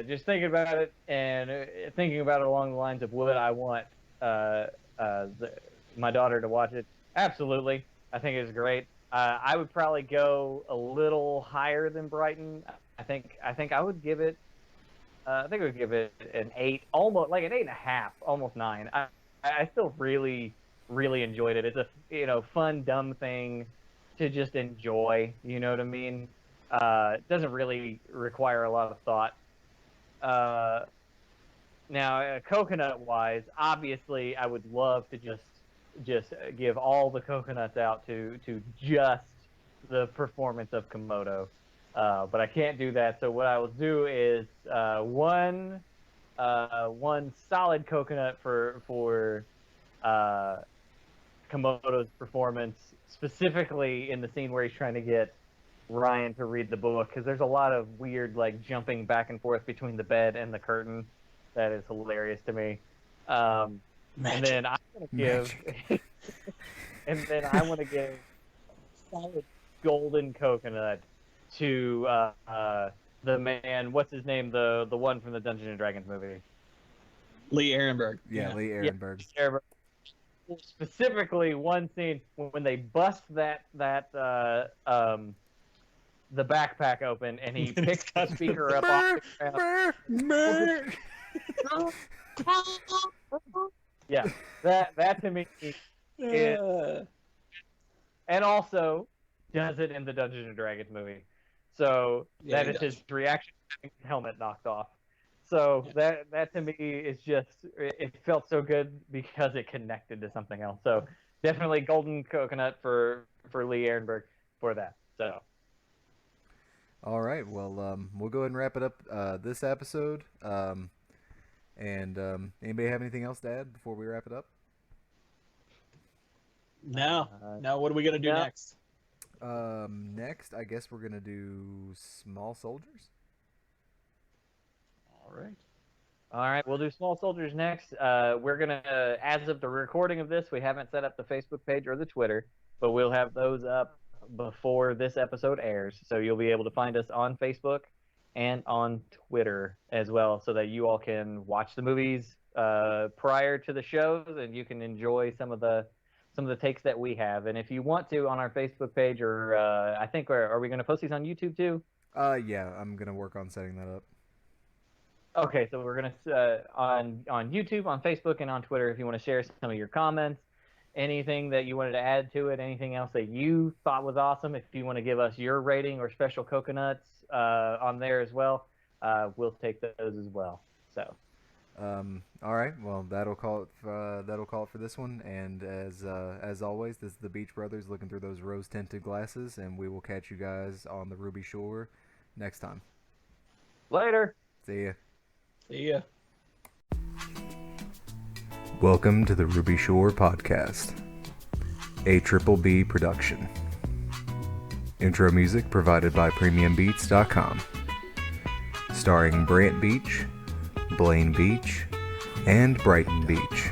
Speaker 2: just thinking about it and thinking about it along the lines of would I want my daughter to watch it? Absolutely. I think it's great. I would probably go a little higher than Brighton. I think I would give it. I think I would give it an 8, almost like an 8.5, almost 9. I still really enjoyed it. It's a fun, dumb thing to just enjoy. You know what I mean? It doesn't really require a lot of thought. Now, coconut wise, obviously, I would love to just give all the coconuts out to just the performance of Komodo, but I can't do that. So what I will do is one solid coconut for Komodo's performance, specifically in the scene where he's trying to get Ryan to read the book, because there's a lot of weird, like, jumping back and forth between the bed and the curtain that is hilarious to me. And then I'm gonna give, solid golden coconut to the man. What's his name? The one from the Dungeons and Dragons movie.
Speaker 3: Lee Ehrenberg.
Speaker 1: Yeah, Lee Ehrenberg.
Speaker 2: Yeah, specifically one scene when they bust the backpack open and he
Speaker 3: And
Speaker 2: picks
Speaker 3: it's
Speaker 2: the
Speaker 3: got
Speaker 2: speaker up off the ground. Yeah, that to me is, and also does it in the Dungeons and Dragons movie. So
Speaker 3: Yeah,
Speaker 2: that
Speaker 3: he
Speaker 2: is
Speaker 3: does.
Speaker 2: his reaction to having his helmet knocked off. So that to me is just, it felt so good because it connected to something else. So definitely golden coconut for Lee Ehrenberg for that. So
Speaker 1: All right. Well, we'll go ahead and wrap it up this episode. And anybody have anything else to add before we wrap it up?
Speaker 3: Now, what are we gonna do
Speaker 2: no.
Speaker 3: next?
Speaker 1: Next, I guess we're gonna do Small Soldiers.
Speaker 3: All right.
Speaker 2: All right, we'll do Small Soldiers next. We're going to, as of the recording of this, we haven't set up the Facebook page or the Twitter, but we'll have those up before this episode airs. So you'll be able to find us on Facebook and on Twitter as well, so that you all can watch the movies prior to the shows, and you can enjoy some of the takes that we have. And if you want to, on our Facebook page, or I think, are we going to post these on YouTube too?
Speaker 1: Yeah, I'm gonna work on setting that up.
Speaker 2: Okay, so we're gonna on YouTube, on Facebook, and on Twitter. If you want to share some of your comments, anything that you wanted to add to it, anything else that you thought was awesome, if you want to give us your rating or special coconuts on there as well, we'll take those as well. So,
Speaker 1: all right. Well, that'll call it. That'll call it for this one. And as always, this is the Beach Brothers looking through those rose-tinted glasses, and we will catch you guys on the Ruby Shore next time.
Speaker 2: later.
Speaker 1: See ya.
Speaker 3: See ya.
Speaker 1: Welcome to the Ruby Shore Podcast, a Triple B production. Intro music provided by PremiumBeats.com. Starring Brant Beach, Blaine Beach, and Brighton Beach.